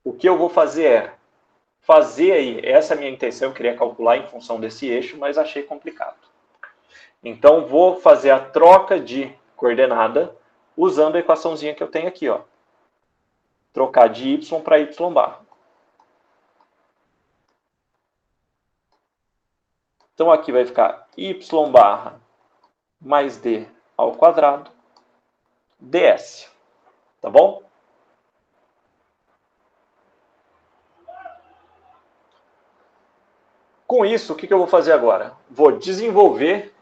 o que eu vou fazer é fazer aí, essa é a minha intenção, eu queria calcular em função desse eixo, mas achei complicado. Então, vou fazer a troca de coordenada usando a equaçãozinha que eu tenho aqui, ó. Trocar de y para y barra. Então, aqui vai ficar y barra mais d ao quadrado ds. Tá bom? Com isso, o que eu vou fazer agora? Vou desenvolver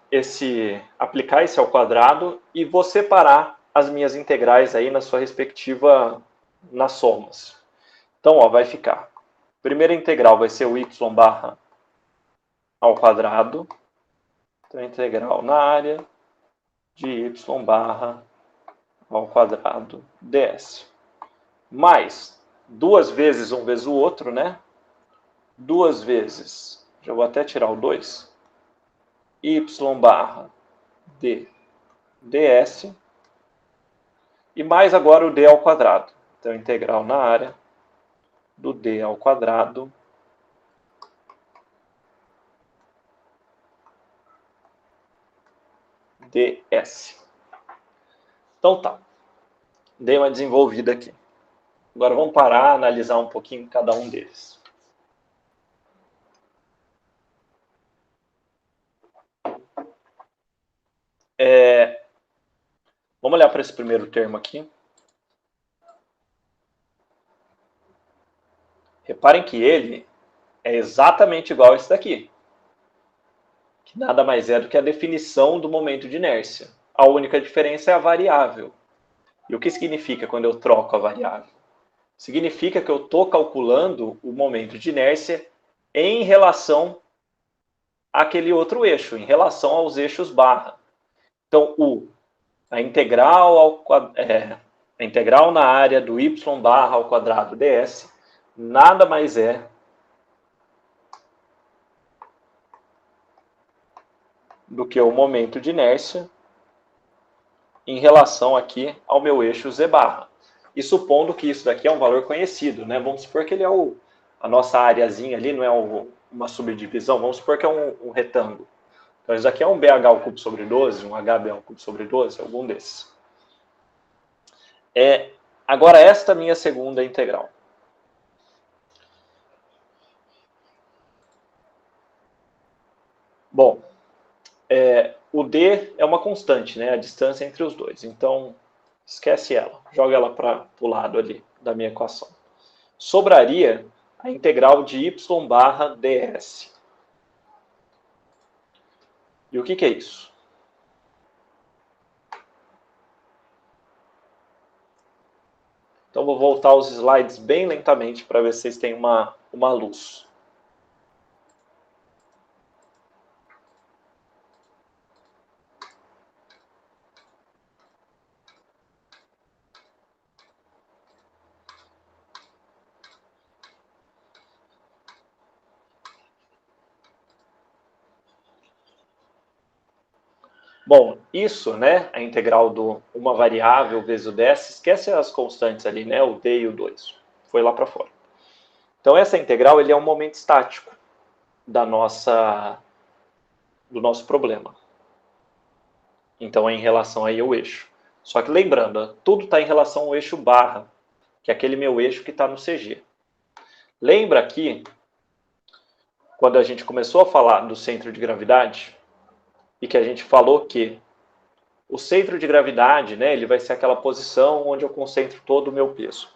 aplicar esse ao quadrado e vou separar as minhas integrais aí na sua respectiva, nas somas. Então, ó, vai ficar. Primeira integral vai ser o y barra ao quadrado. Então, integral na área de y barra ao quadrado ds. Mais 2 vezes um vezes o outro, né? 2 vezes, já vou até tirar o 2, y barra d ds, e mais agora o d ao quadrado. Então, integral na área do d ao quadrado ds. Então tá, dei uma desenvolvida aqui. Agora vamos parar, analisar um pouquinho cada um deles. Vamos olhar para esse primeiro termo aqui. Reparem que ele é exatamente igual a esse daqui, que nada mais é do que a definição do momento de inércia. A única diferença é a variável. E o que significa quando eu troco a variável? Significa que eu estou calculando o momento de inércia em relação àquele outro eixo, em relação aos eixos barra. Então, a integral na área do y barra ao quadrado ds nada mais é do que o momento de inércia em relação aqui ao meu eixo z barra. E supondo que isso daqui é um valor conhecido, né? Vamos supor que ele é a nossa areazinha ali, não é uma subdivisão, vamos supor que é um retângulo. Então, isso aqui é um BH ao cubo sobre 12, um HB ao cubo sobre 12, algum desses. Agora, esta é a minha segunda integral. Bom, o D é uma constante, né? A distância entre os dois. Então, esquece ela. Joga ela para o lado ali da minha equação. Sobraria a integral de y barra ds. E o que é isso? Então, vou voltar aos slides bem lentamente para ver se vocês têm uma luz. Bom, isso, né, a integral de uma variável vezes o ds, esquece as constantes ali, né, o d e o 2, foi lá para fora. Então, essa integral ele é um momento estático do nosso problema. Então, é em relação aí ao eixo. Só que lembrando, tudo está em relação ao eixo barra, que é aquele meu eixo que está no CG. Lembra aqui, quando a gente começou a falar do centro de gravidade, e que a gente falou que o centro de gravidade, né, ele vai ser aquela posição onde eu concentro todo o meu peso.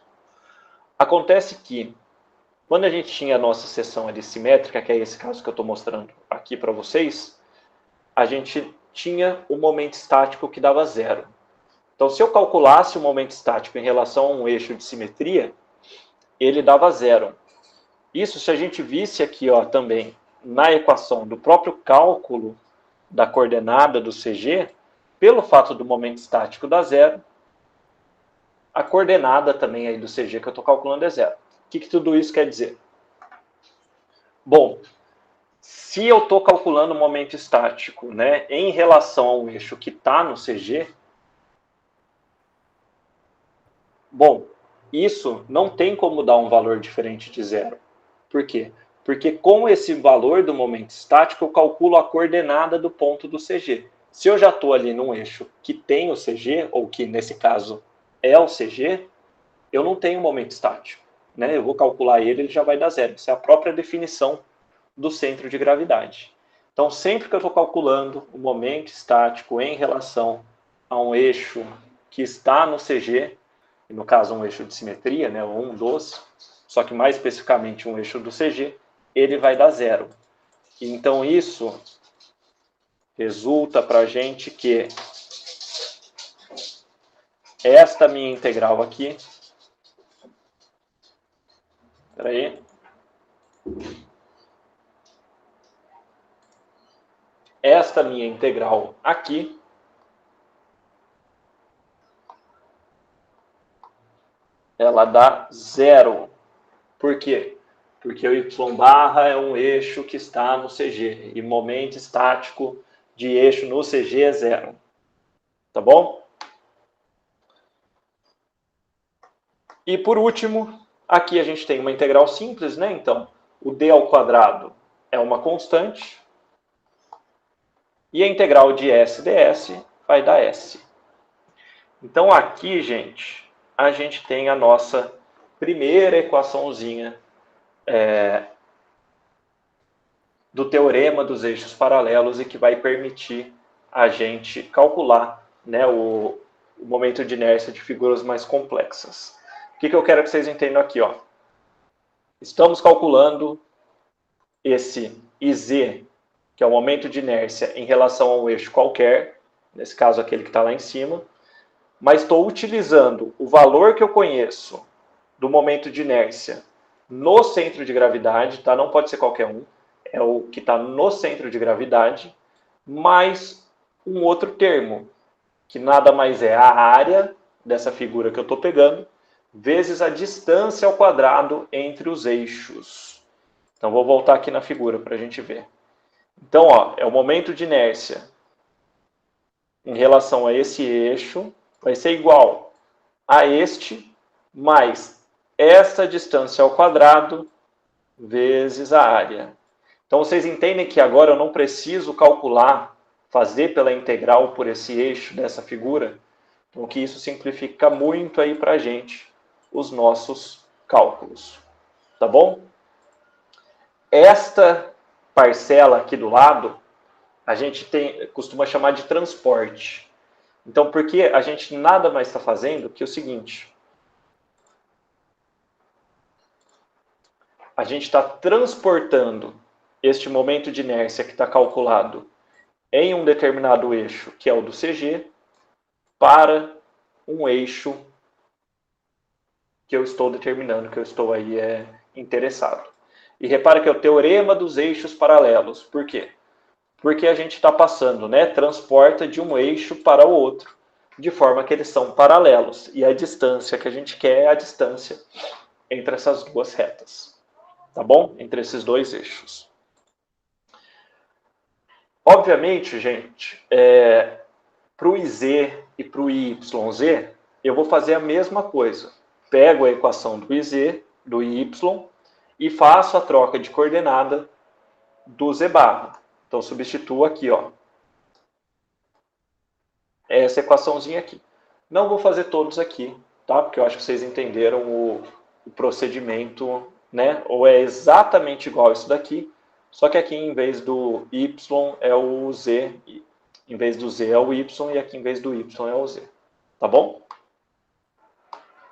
Acontece que, quando a gente tinha a nossa seção ali simétrica, que é esse caso que eu estou mostrando aqui para vocês, a gente tinha o momento estático que dava 0. Então, se eu calculasse o momento estático em relação a um eixo de simetria, ele dava 0. Isso, se a gente visse aqui ó, também na equação do próprio cálculo da coordenada do CG, pelo fato do momento estático dar 0, a coordenada também aí do CG que eu estou calculando é 0. O que tudo isso quer dizer? Bom, se eu estou calculando o momento estático, né, em relação ao eixo que está no CG, bom, isso não tem como dar um valor diferente de 0. Por quê? Porque com esse valor do momento estático, eu calculo a coordenada do ponto do CG. Se eu já estou ali num eixo que tem o CG, ou que nesse caso é o CG, eu não tenho momento estático. Né? Eu vou calcular ele já vai dar 0. Isso é a própria definição do centro de gravidade. Então, sempre que eu estou calculando o momento estático em relação a um eixo que está no CG, no caso um eixo de simetria, né, um dos, só que mais especificamente um eixo do CG, ele vai dar 0. Então, isso resulta para a gente que esta minha integral aqui, espera aí, esta minha integral aqui ela dá 0. Por quê? Porque o y barra é um eixo que está no CG e momento estático de eixo no CG é 0. Tá bom? E por último, aqui a gente tem uma integral simples, né? Então, o d ao quadrado é uma constante e a integral de s ds vai dar s. Então aqui, gente, a gente tem a nossa primeira equaçãozinha do teorema dos eixos paralelos e que vai permitir a gente calcular, né, o momento de inércia de figuras mais complexas. O que eu quero que vocês entendam aqui? Ó? Estamos calculando esse IZ, que é o momento de inércia em relação a um eixo qualquer, nesse caso aquele que está lá em cima, mas estou utilizando o valor que eu conheço do momento de inércia no centro de gravidade, tá? Não pode ser qualquer um, é o que está no centro de gravidade, mais um outro termo, que nada mais é a área dessa figura que eu estou pegando, vezes a distância ao quadrado entre os eixos. Então, vou voltar aqui na figura para a gente ver. Então, ó, é o momento de inércia em relação a esse eixo, vai ser igual a este, mais essa distância ao quadrado, vezes a área. Então, vocês entendem que agora eu não preciso calcular, fazer pela integral por esse eixo dessa figura? Então, que isso simplifica muito aí para a gente os nossos cálculos. Tá bom? Esta parcela aqui do lado, a gente costuma chamar de transporte. Então, porque a gente nada mais está fazendo que o seguinte. A gente está transportando este momento de inércia que está calculado em um determinado eixo, que é o do CG, para um eixo que eu estou determinando, que eu estou aí interessado. E repara que é o teorema dos eixos paralelos. Por quê? Porque a gente está passando, né? Transporta de um eixo para o outro, de forma que eles são paralelos. E a distância que a gente quer é a distância entre essas duas retas. Tá bom? Entre esses dois eixos. Obviamente, gente, para o IZ e para o YZ, eu vou fazer a mesma coisa. Pego a equação do IZ, do Y, e faço a troca de coordenada do Z barra. Então, substituo aqui, ó, essa equaçãozinha aqui. Não vou fazer todos aqui, tá? Porque eu acho que vocês entenderam o procedimento, né? Ou é exatamente igual isso daqui, só que aqui em vez do Y é o Z, em vez do Z é o Y, e aqui em vez do Y é o Z. Tá bom?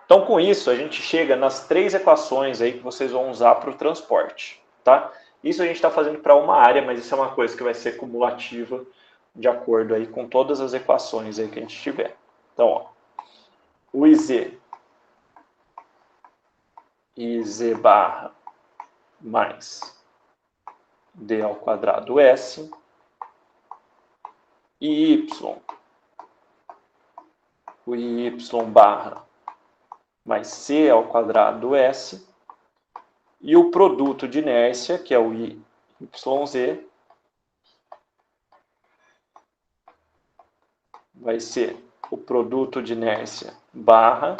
Então, com isso, a gente chega nas 3 equações aí que vocês vão usar para o transporte, tá? Isso a gente está fazendo para uma área, mas isso é uma coisa que vai ser cumulativa de acordo aí com todas as equações aí que a gente tiver. Então, ó, o iz barra mais d ao quadrado s, e y, o y barra mais c ao quadrado s, e o produto de inércia, que é o YZ, vai ser o produto de inércia barra,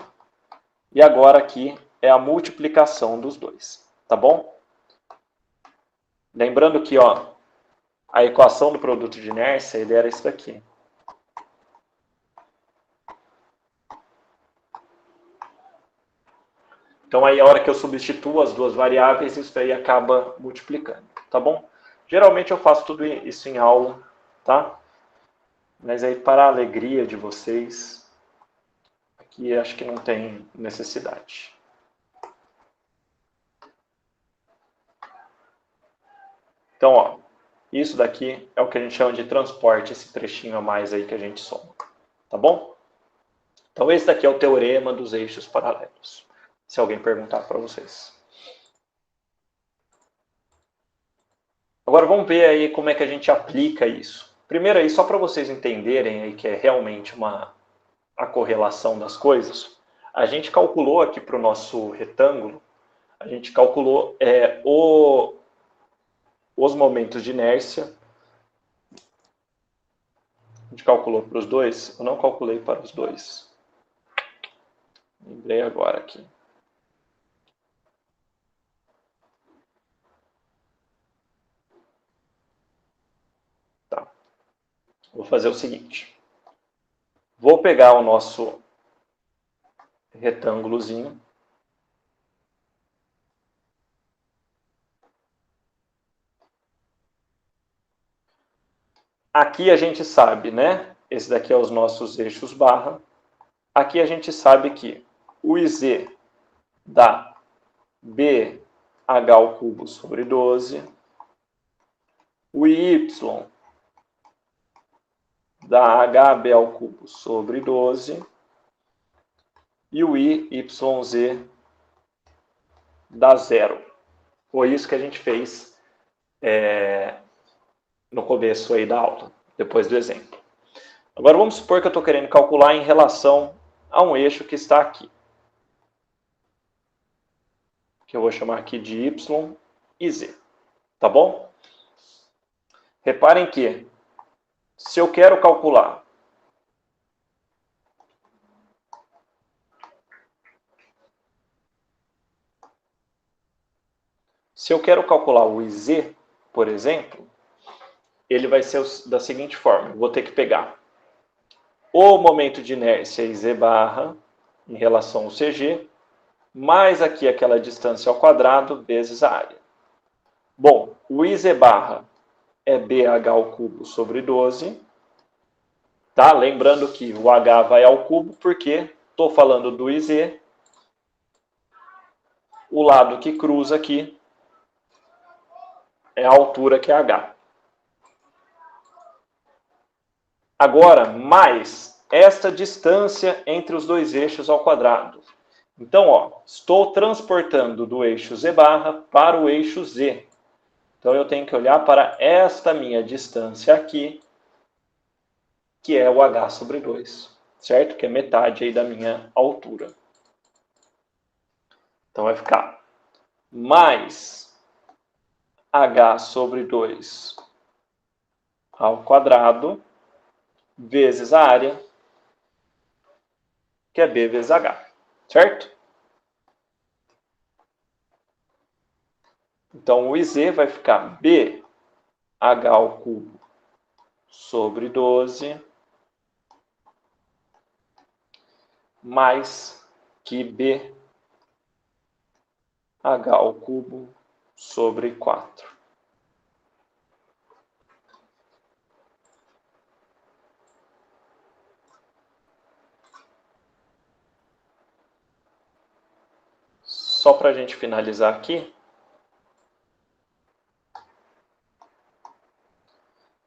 e agora aqui é a multiplicação dos dois, tá bom? Lembrando que, ó, a equação do produto de inércia, ele era isso daqui. Então, aí, a hora que eu substituo as duas variáveis, isso daí acaba multiplicando, tá bom? Geralmente, eu faço tudo isso em aula, tá? Mas aí, para a alegria de vocês, aqui acho que não tem necessidade. Então, ó, isso daqui é o que a gente chama de transporte, esse trechinho a mais aí que a gente soma, tá bom? Então, esse daqui é o teorema dos eixos paralelos, se alguém perguntar para vocês. Agora, vamos ver aí como é que a gente aplica isso. Primeiro aí, só para vocês entenderem aí que é realmente a correlação das coisas, a gente calculou aqui para o nosso retângulo, a gente calculou os momentos de inércia. A gente calculou para os dois? Eu não calculei para os dois. Lembrei agora aqui. Tá. Vou fazer o seguinte. Vou pegar o nosso retângulozinho. Aqui a gente sabe, né? Esse daqui é os nossos eixos barra. Aqui a gente sabe que o IZ dá BH ao cubo sobre 12. O Y dá HB ao cubo sobre 12. E o YZ dá 0. Foi isso que a gente fez no começo aí da aula, depois do exemplo. Agora vamos supor que eu estou querendo calcular em relação a um eixo que está aqui. Que eu vou chamar aqui de Y e Z. Tá bom? Reparem que, se eu quero calcular o IZ, por exemplo, ele vai ser da seguinte forma. Eu vou ter que pegar o momento de inércia IZ barra em relação ao CG, mais aqui aquela distância ao quadrado vezes a área. Bom, o IZ barra é BH ao cubo sobre 12. Tá? Lembrando que o H vai ao cubo porque estou falando do IZ. O lado que cruza aqui é a altura que é H. Agora, mais esta distância entre os dois eixos ao quadrado. Então, ó, estou transportando do eixo Z barra para o eixo Z. Então, eu tenho que olhar para esta minha distância aqui, que é o H sobre 2, certo? Que é metade aí da minha altura. Então, vai ficar mais H sobre 2 ao quadrado vezes a área, que é B vezes H, certo? Então, o IZ vai ficar BH ao cubo sobre 12 mais que BH ao cubo sobre 4. Só para a gente finalizar aqui.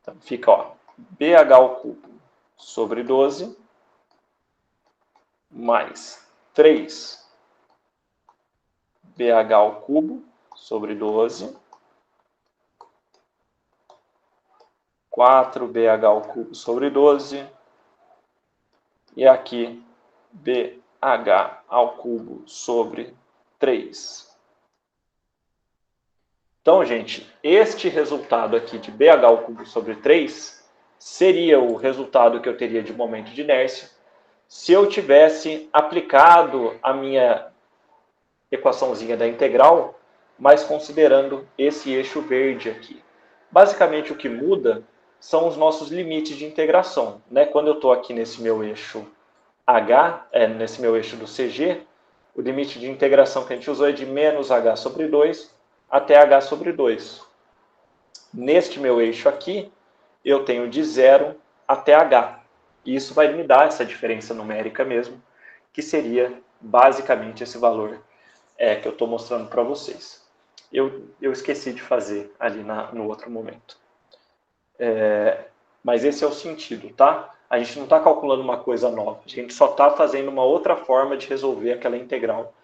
Então, fica, ó, BH ao cubo sobre 12 mais 3 BH ao cubo sobre 12, 4 BH ao cubo sobre 12, e aqui BH ao cubo sobre 3. Então, gente, este resultado aqui de BH ao cubo sobre 3 seria o resultado que eu teria de momento de inércia se eu tivesse aplicado a minha equaçãozinha da integral, mas considerando esse eixo verde aqui. Basicamente, o que muda são os nossos limites de integração, né? Quando eu estou aqui nesse meu eixo H, nesse meu eixo do CG, o limite de integração que a gente usou é de menos H sobre 2 até H sobre 2. Neste meu eixo aqui, eu tenho de 0 até H. E isso vai me dar essa diferença numérica mesmo, que seria basicamente esse valor que eu estou mostrando para vocês. Eu esqueci de fazer ali no outro momento. Mas esse é o sentido, tá? A gente não está calculando uma coisa nova, a gente só está fazendo uma outra forma de resolver aquela integral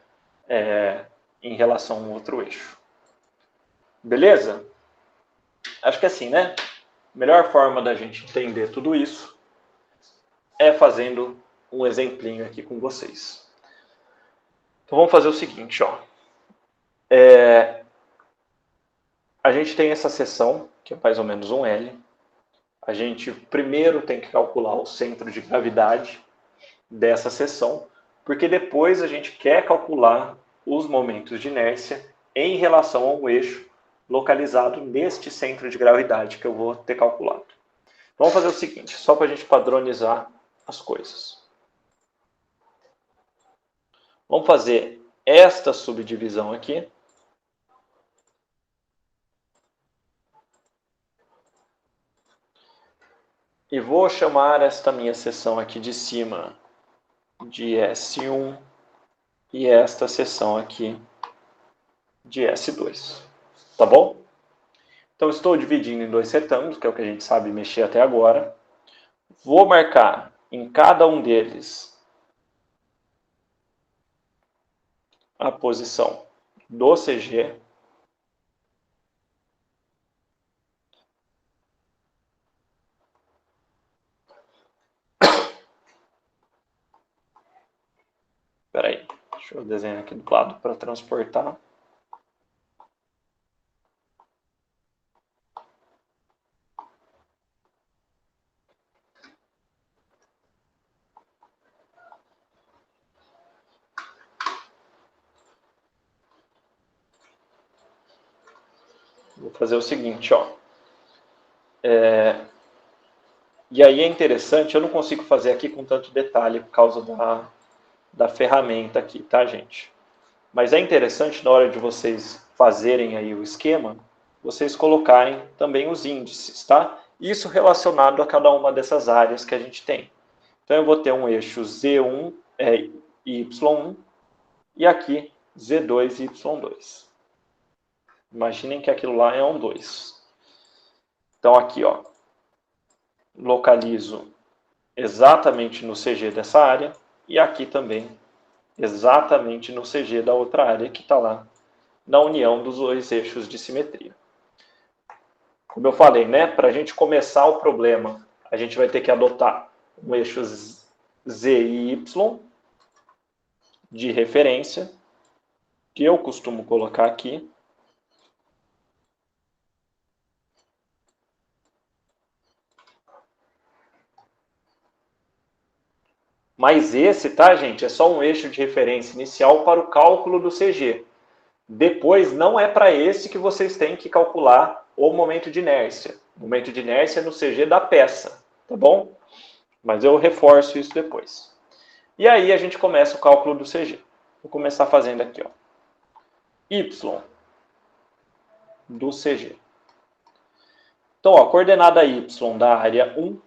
em relação a um outro eixo. Beleza? Acho que assim, né? A melhor forma da gente entender tudo isso é fazendo um exemplinho aqui com vocês. Então vamos fazer o seguinte, ó. A gente tem essa seção, que é mais ou menos um L. A gente primeiro tem que calcular o centro de gravidade dessa seção, porque depois a gente quer calcular os momentos de inércia em relação a um eixo localizado neste centro de gravidade que eu vou ter calculado. Vamos fazer o seguinte, só para a gente padronizar as coisas. Vamos fazer esta subdivisão aqui. E vou chamar esta minha seção aqui de cima de S1 e esta seção aqui de S2. Tá bom? Então, estou dividindo em dois retângulos, que é o que a gente sabe mexer até agora. Vou marcar em cada um deles a posição do CG. Espera aí, deixa eu desenhar aqui do lado para transportar. Vou fazer o seguinte, ó. E aí é interessante, eu não consigo fazer aqui com tanto detalhe por causa da ferramenta aqui, tá, gente? Mas é interessante na hora de vocês fazerem aí o esquema, vocês colocarem também os índices, tá? Isso relacionado a cada uma dessas áreas que a gente tem. Então eu vou ter um eixo Z1 Y1 e aqui Z2 e Y2. Imaginem que aquilo lá é um 2. Então aqui, ó, localizo exatamente no CG dessa área e aqui também exatamente no CG da outra área que está lá na união dos dois eixos de simetria. Como eu falei, né, para a gente começar o problema, a gente vai ter que adotar um eixo Z e Y de referência, que eu costumo colocar aqui. Mas esse, tá, gente, é só um eixo de referência inicial para o cálculo do CG. Depois, não é para esse que vocês têm que calcular o momento de inércia. O momento de inércia é no CG da peça, tá bom? Mas eu reforço isso depois. E aí a gente começa o cálculo do CG. Vou começar fazendo aqui, ó. Y do CG. Então, ó, coordenada Y da área 1.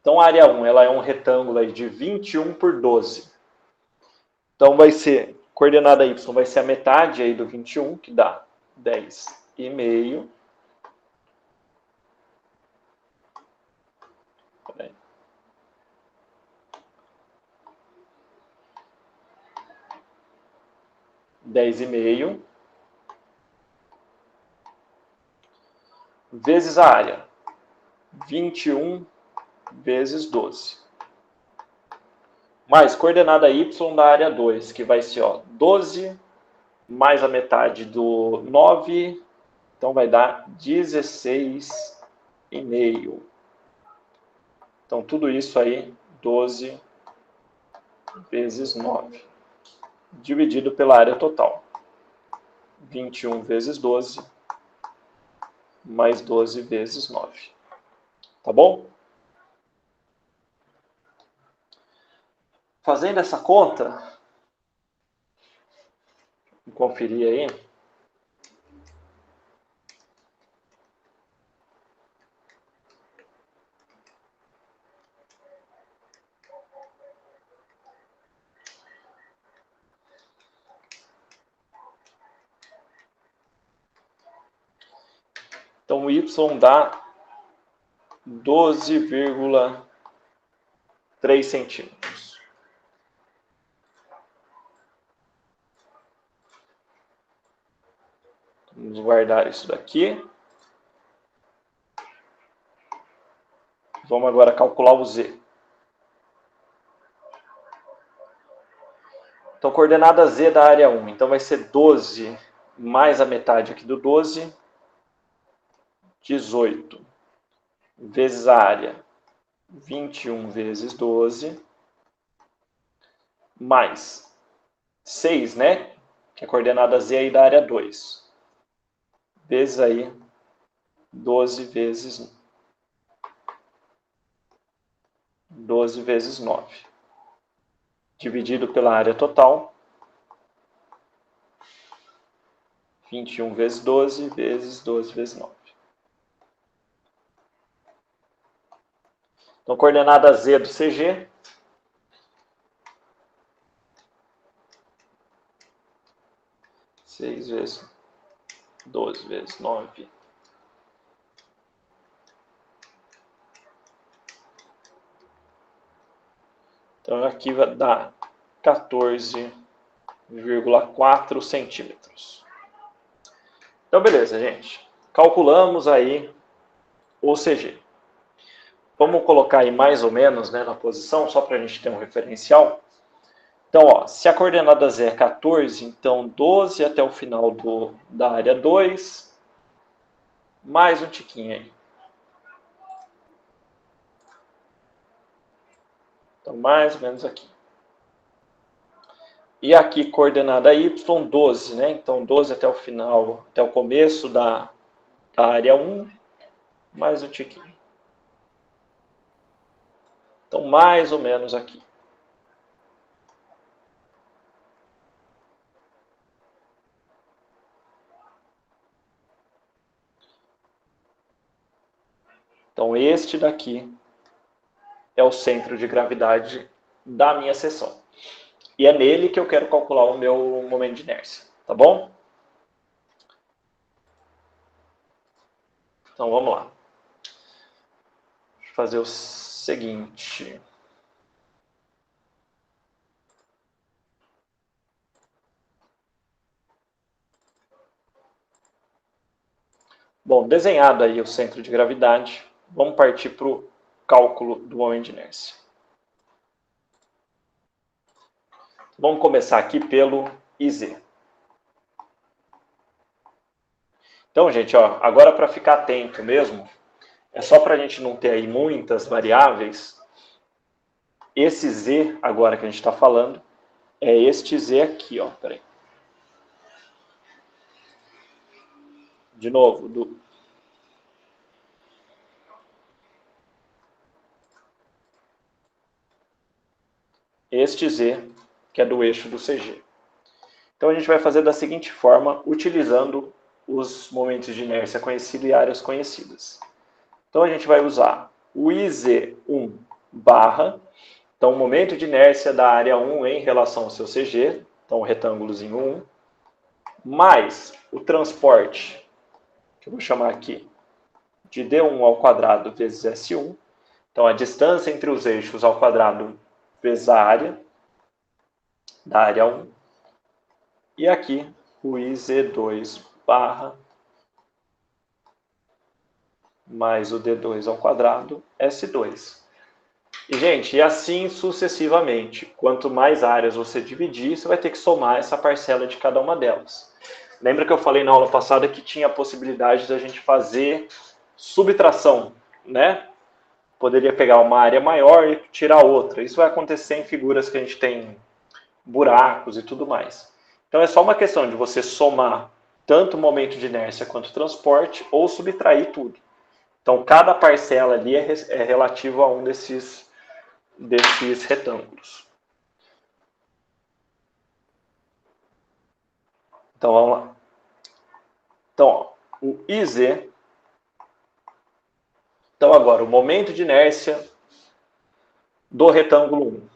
Então, a área 1 ela é um retângulo aí de 21 por 12. Então, vai ser, coordenada Y vai ser a metade aí do 21, que dá 10,5. 10,5 vezes a área, 21 vezes 12. Mais coordenada y da área 2, que vai ser 12 mais a metade do 9, então vai dar 16,5. Então tudo isso aí, 12 vezes 9, dividido pela área total. 21 vezes 12, mais 12 vezes 9. Tá bom? Fazendo essa conta, vou conferir aí. Então, o y dá 12,3 centímetros. Vamos guardar isso daqui. Vamos agora calcular o z. Então, coordenada z da área 1. Então, vai ser 12 mais a metade aqui do 12, 18, vezes a área, 21 vezes 12, mais 6, né? Que é a coordenada z aí da área 2. Vezes aí 12 vezes 9. Dividido pela área total. 21 vezes 12 vezes 12 vezes 9. Então, coordenada z do CG. Seis vezes 12 vezes 9. Então, aqui vai dar 14,4 centímetros. Então, beleza, gente. Calculamos aí o CG. Vamos colocar aí mais ou menos, né, na posição, só para a gente ter um referencial. Então, se a coordenada z é 14, então 12 até o final da área 2, mais um tiquinho aí. Então, mais ou menos aqui. E aqui, coordenada y, 12, né? Então, 12 até o final, até o começo da área 1, mais um tiquinho. Então, mais ou menos aqui. Então, este daqui é o centro de gravidade da minha seção. E é nele que eu quero calcular o meu momento de inércia, tá bom? Então, vamos lá. Deixa eu fazer o seguinte. Bom, desenhado aí o centro de gravidade, vamos partir para o cálculo do momento de inércia. Vamos começar aqui pelo IZ. Então, gente, agora para ficar atento mesmo, é só para a gente não ter aí muitas variáveis. Esse Z agora que a gente está falando é este Z aqui, peraí. De novo, este Z, que é do eixo do CG. Então, a gente vai fazer da seguinte forma, utilizando os momentos de inércia conhecidos e áreas conhecidas. Então, a gente vai usar o IZ1 barra, então, o momento de inércia da área 1 em relação ao seu CG, então, o retângulozinho 1, mais o transporte, que eu vou chamar aqui de D1 ao quadrado vezes S1, então, a distância entre os eixos ao quadrado vezes a área, da área 1, E aqui o IZ2 barra mais o D2 ao quadrado, S2. E, gente, e assim sucessivamente. Quanto mais áreas você dividir, você vai ter que somar essa parcela de cada uma delas. Lembra que eu falei na aula passada que tinha a possibilidade da gente fazer subtração, né? Poderia pegar uma área maior e tirar outra. Isso vai acontecer em figuras que a gente tem buracos e tudo mais. Então é só uma questão de você somar tanto o momento de inércia quanto o transporte ou subtrair tudo. Então cada parcela ali é relativo a um desses retângulos. Então vamos lá. Então, ó, o IZ. Então agora, o momento de inércia do retângulo 1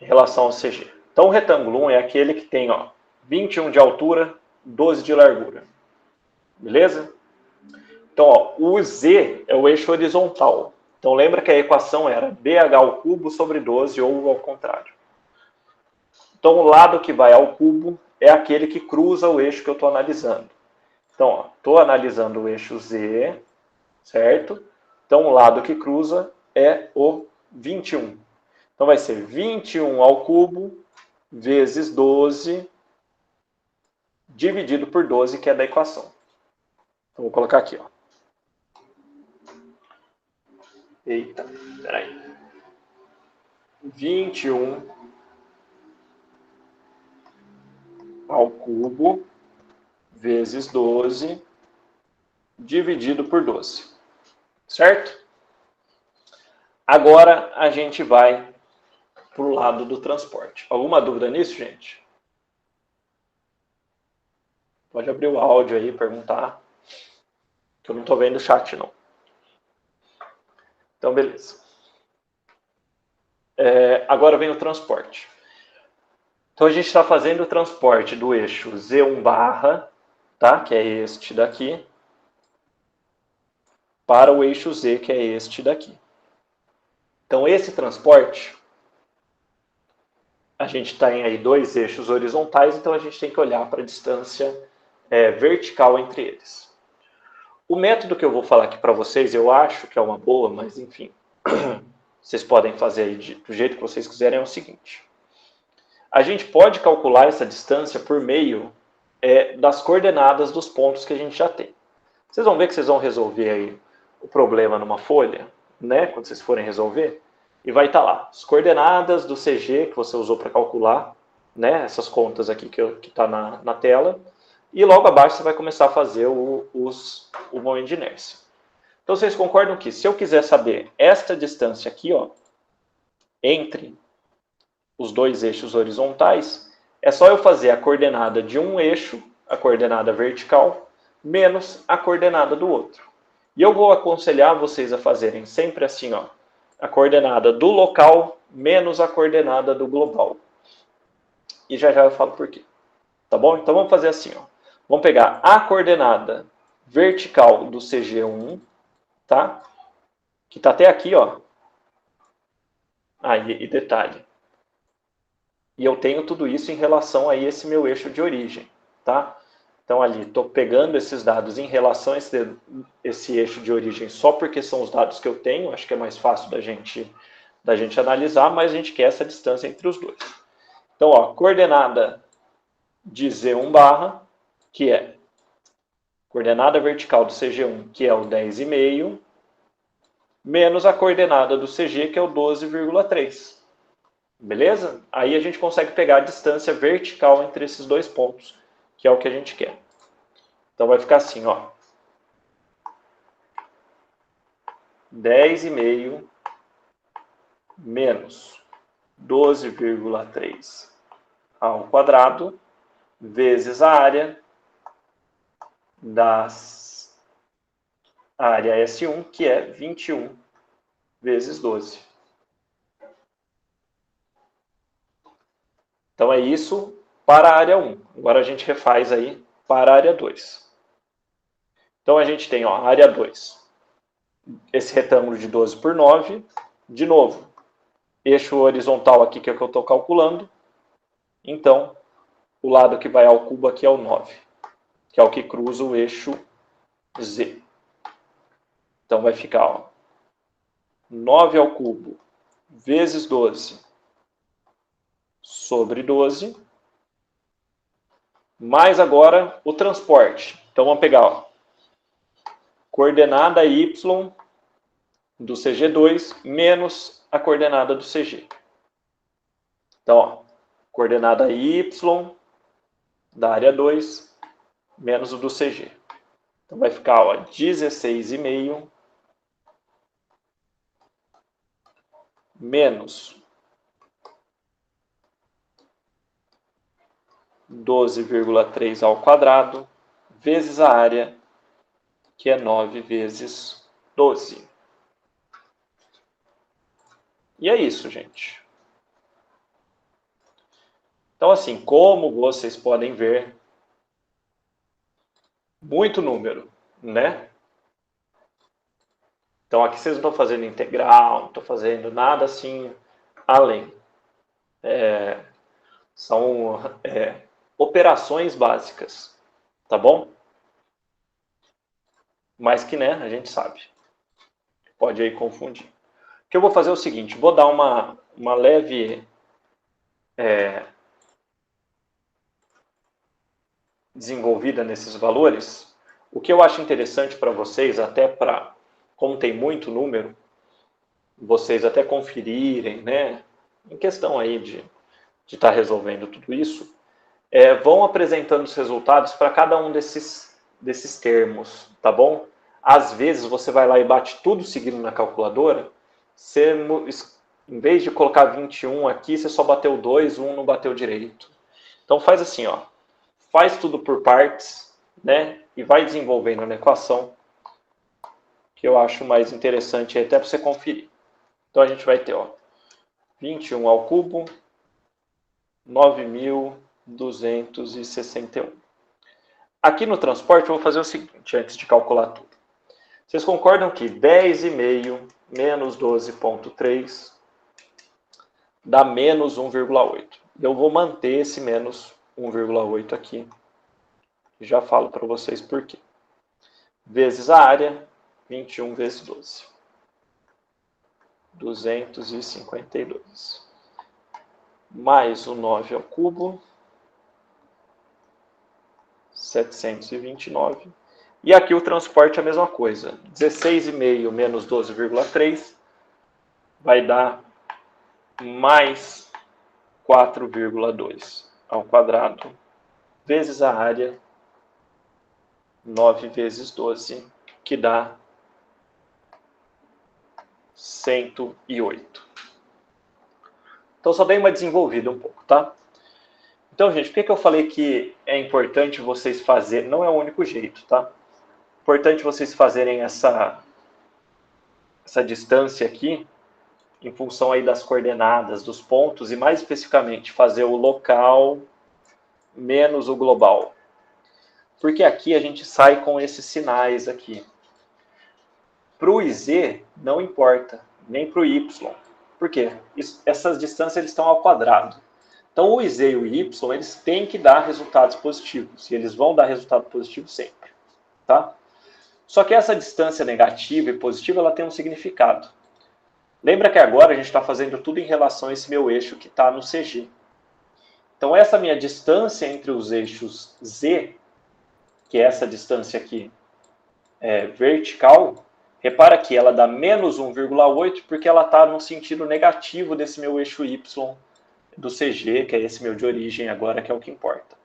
em relação ao CG. Então o retângulo 1 é aquele que tem, ó, 21 de altura, 12 de largura. Beleza? Então, ó, o Z é o eixo horizontal. Então lembra que a equação era BH ao cubo sobre 12 ou ao contrário. Então o lado que vai ao cubo é aquele que cruza o eixo que eu estou analisando. Então, estou analisando o eixo Z, certo? Então, o lado que cruza é o 21. Então, vai ser 21 ao cubo vezes 12 dividido por 12, que é da equação. Então, vou colocar aqui, ó. Eita, peraí. 21 ao cubo vezes 12 dividido por 12. Certo? Agora a gente vai para o lado do transporte. Alguma dúvida nisso, gente? Pode abrir o áudio aí e perguntar, que eu não estou vendo o chat, não. Então, beleza. Agora vem o transporte. Então, a gente está fazendo o transporte do eixo Z1 barra, tá? Que é este daqui, para o eixo Z, que é este daqui. Então, esse transporte, a gente tem aí dois eixos horizontais, então a gente tem que olhar para a distância vertical entre eles. O método que eu vou falar aqui para vocês, eu acho que é uma boa, mas enfim, vocês podem fazer aí do jeito que vocês quiserem, é o seguinte. A gente pode calcular essa distância por meio das coordenadas dos pontos que a gente já tem. Vocês vão ver que vocês vão resolver aí o problema numa folha, né, quando vocês forem resolver, e vai estar lá as coordenadas do CG que você usou para calcular, né, essas contas aqui que está na tela, e logo abaixo você vai começar a fazer o momento de inércia. Então vocês concordam que se eu quiser saber esta distância aqui, ó, entre os dois eixos horizontais, é só eu fazer a coordenada de um eixo, a coordenada vertical, menos a coordenada do outro. E eu vou aconselhar vocês a fazerem sempre assim, ó, a coordenada do local menos a coordenada do global. E já eu falo por quê. Tá bom? Então vamos fazer assim, ó. Vamos pegar a coordenada vertical do CG1, tá? Que está até aqui, ó. E detalhe. E eu tenho tudo isso em relação a esse meu eixo de origem, tá? Então ali, estou pegando esses dados em relação a esse eixo de origem só porque são os dados que eu tenho, acho que é mais fácil da gente analisar, mas a gente quer essa distância entre os dois. Então, ó, coordenada de Z1 barra, que é coordenada vertical do CG1, que é o 10,5, menos a coordenada do CG, que é o 12,3. Beleza? Aí a gente consegue pegar a distância vertical entre esses dois pontos, que é o que a gente quer. Então vai ficar assim, ó. 10,5 menos 12,3 ao quadrado vezes a área área S1, que é 21 vezes 12. Então é isso para a área 1. Agora a gente refaz aí para a área 2. Então a gente tem, ó, a área 2. Esse retângulo de 12 por 9. De novo, eixo horizontal aqui que é o que eu estou calculando. Então, o lado que vai ao cubo aqui é o 9, que é o que cruza o eixo Z. Então vai ficar, ó, 9 ao cubo vezes 12 sobre 12, mais agora o transporte. Então vamos pegar, ó, coordenada y do CG2 menos a coordenada do CG. Então, ó, coordenada y da área 2 menos o do CG. Então vai ficar, ó, 16,5 menos 12,3 ao quadrado vezes a área, que é 9 vezes 12. E é isso, gente. Então, assim, como vocês podem ver, muito número, né? Então, aqui vocês não estão fazendo integral, não estão fazendo nada assim além. São operações básicas, tá bom? Mas que, né, a gente sabe. Pode aí confundir. O que eu vou fazer é o seguinte, vou dar uma leve desenvolvida nesses valores. O que eu acho interessante para vocês, até para, como tem muito número, vocês até conferirem, né, em questão aí de estar resolvendo tudo isso, vão apresentando os resultados para cada um desses termos, tá bom? Às vezes você vai lá e bate tudo seguindo na calculadora, você, em vez de colocar 21 aqui, você só bateu 2, 1 não bateu direito. Então faz assim, ó, faz tudo por partes, né? E vai desenvolvendo na equação, que eu acho mais interessante até para você conferir. Então a gente vai ter, ó, 21 ao cubo, 9.261. Aqui no transporte eu vou fazer o seguinte, antes de calcular tudo. Vocês concordam que 10,5 menos 12,3 dá menos 1,8. Eu vou manter esse menos 1,8 aqui. Já falo para vocês por quê. Vezes a área, 21 vezes 12. 252. Mais o 9 ao cubo, 729. E aqui o transporte é a mesma coisa. 16,5 menos 12,3 vai dar mais 4,2 ao quadrado, vezes a área, 9 vezes 12, que dá 108. Então, só dei uma desenvolvida um pouco, tá? Então, gente, por que eu falei que é importante vocês fazerem? Não é o único jeito, tá? Importante vocês fazerem essa distância aqui, em função aí das coordenadas, dos pontos, e mais especificamente fazer o local menos o global. Porque aqui a gente sai com esses sinais aqui. Para o IZ não importa, nem para o Y. Por quê? Essas distâncias eles estão ao quadrado. Então o IZ e o Y eles têm que dar resultados positivos. E eles vão dar resultado positivo sempre. Tá? Só que essa distância negativa e positiva ela tem um significado. Lembra que agora a gente está fazendo tudo em relação a esse meu eixo que está no CG. Então essa minha distância entre os eixos Z, que é essa distância aqui vertical, repara que ela dá menos 1,8 porque ela está no sentido negativo desse meu eixo Y do CG, que é esse meu de origem agora, que é o que importa.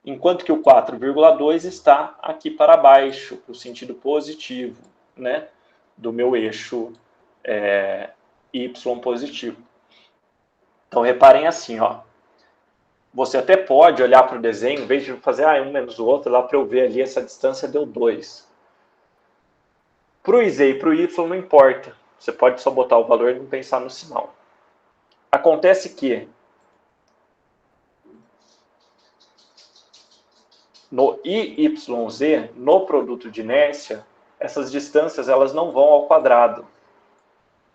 Enquanto que o 4,2 está aqui para baixo, para o sentido positivo, né, do meu eixo Y positivo. Então reparem assim, ó. Você até pode olhar para o desenho, em vez de fazer um menos o outro, lá para eu ver ali, essa distância deu 2. Para o IZ e para o Y não importa. Você pode só botar o valor e não pensar no sinal. Acontece que no IYZ, no produto de inércia, essas distâncias elas não vão ao quadrado.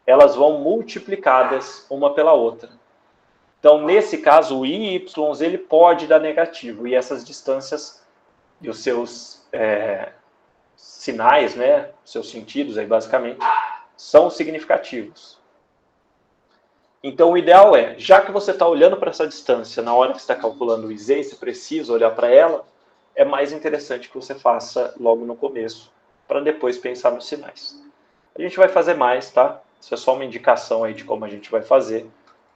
Elas vão multiplicadas uma pela outra. Então, nesse caso, o I e Y ele pode dar negativo, e essas distâncias e os seus sinais, né, seus sentidos aí basicamente, são significativos. Então, o ideal é, já que você está olhando para essa distância na hora que você está calculando o IZ, você precisa olhar para ela, é mais interessante que você faça logo no começo, para depois pensar nos sinais. A gente vai fazer mais, tá? Isso é só uma indicação aí de como a gente vai fazer,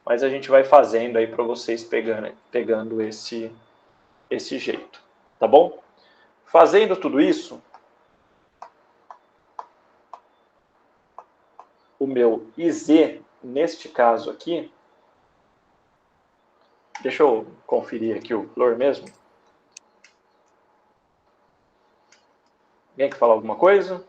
mas a gente vai fazendo aí para vocês pegando esse jeito, tá bom? Fazendo tudo isso, o meu IZ, neste caso aqui, deixa eu conferir aqui o valor mesmo. Alguém quer falar alguma coisa?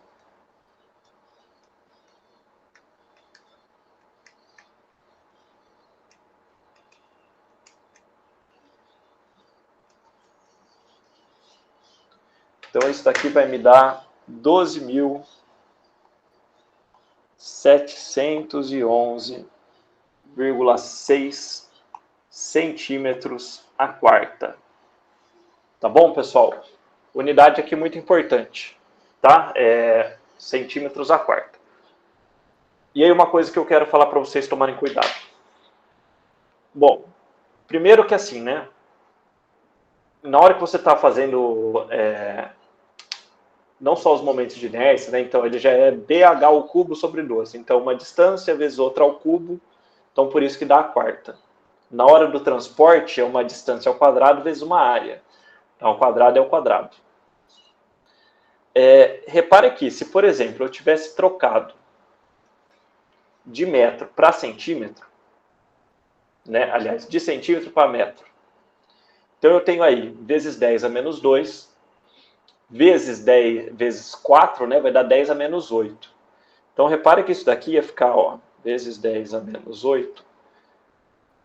Então, isso daqui vai me dar 12.711,6 centímetros a quarta. Tá bom, pessoal? Unidade aqui muito importante, tá? Centímetros a quarta. E aí uma coisa que eu quero falar para vocês tomarem cuidado. Bom, primeiro que assim, né? Na hora que você está fazendo não só os momentos de inércia, né? Então ele já é dH ao cubo sobre 12. Então uma distância vezes outra ao cubo, então por isso que dá a quarta. Na hora do transporte é uma distância ao quadrado vezes uma área. Então o quadrado é o quadrado. Repare aqui, se por exemplo eu tivesse trocado de metro para centímetro, né? Aliás, de centímetro para metro. Então eu tenho aí vezes 10 a menos 2, vezes 10 vezes 4, né, vai dar 10 a menos 8. Então repare que isso daqui ia ficar, ó, vezes 10 a menos 8.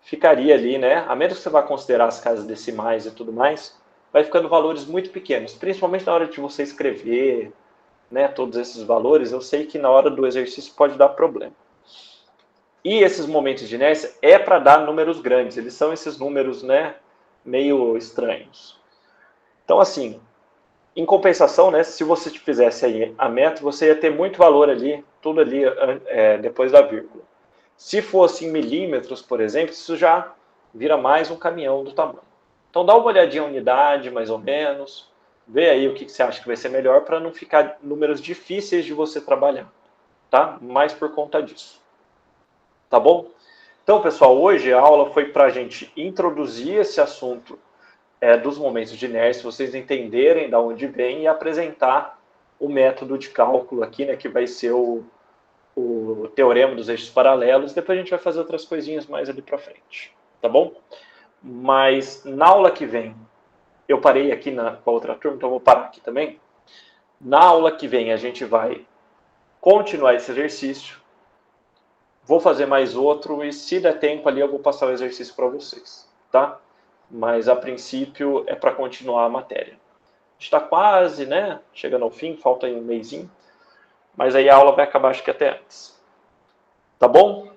Ficaria ali, né, a menos que você vá considerar as casas decimais e tudo mais, vai ficando valores muito pequenos, principalmente na hora de você escrever, né, todos esses valores. Eu sei que na hora do exercício pode dar problema. E esses momentos de inércia é para dar números grandes, eles são esses números, né, meio estranhos. Então, assim, em compensação, né, se você fizesse aí a metro, você ia ter muito valor ali, tudo ali depois da vírgula. Se fosse em milímetros, por exemplo, isso já vira mais um caminhão do tamanho. Então dá uma olhadinha em unidade, mais ou menos, vê aí o que você acha que vai ser melhor para não ficar números difíceis de você trabalhar, tá? Mais por conta disso. Tá bom? Então, pessoal, hoje a aula foi para a gente introduzir esse assunto dos momentos de inércia, vocês entenderem de onde vem e apresentar o método de cálculo aqui, né, que vai ser o teorema dos eixos paralelos. Depois a gente vai fazer outras coisinhas mais ali para frente, tá bom? Mas na aula que vem, eu parei aqui com a outra turma, então eu vou parar aqui também. Na aula que vem a gente vai continuar esse exercício, vou fazer mais outro e se der tempo ali eu vou passar o exercício para vocês, tá? Mas a princípio é para continuar a matéria. A gente está quase, né, chegando ao fim, falta aí um mesinho, mas aí a aula vai acabar acho que até antes. Tá bom?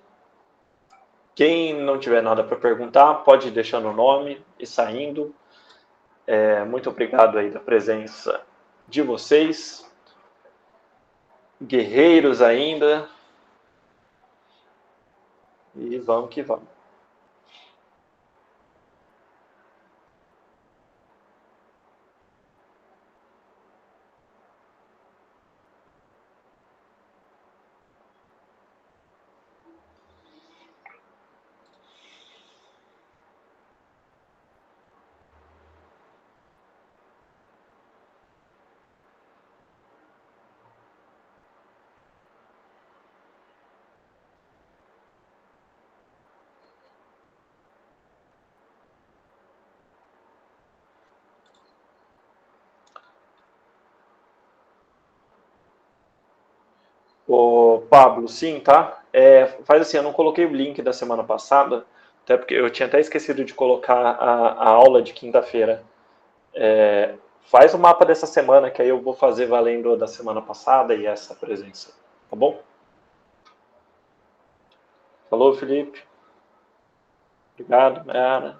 Quem não tiver nada para perguntar, pode ir deixando o nome e saindo. Muito obrigado aí da presença de vocês. Guerreiros ainda. E vamos que vamos. Ô, Pablo, sim, tá? Faz assim, eu não coloquei o link da semana passada, até porque eu tinha até esquecido de colocar a aula de quinta-feira. Faz o mapa dessa semana, que aí eu vou fazer valendo da semana passada e essa presença, tá bom? Falou, Felipe. Obrigado, Mayara.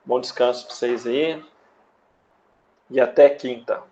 Bom descanso para vocês aí. E até quinta.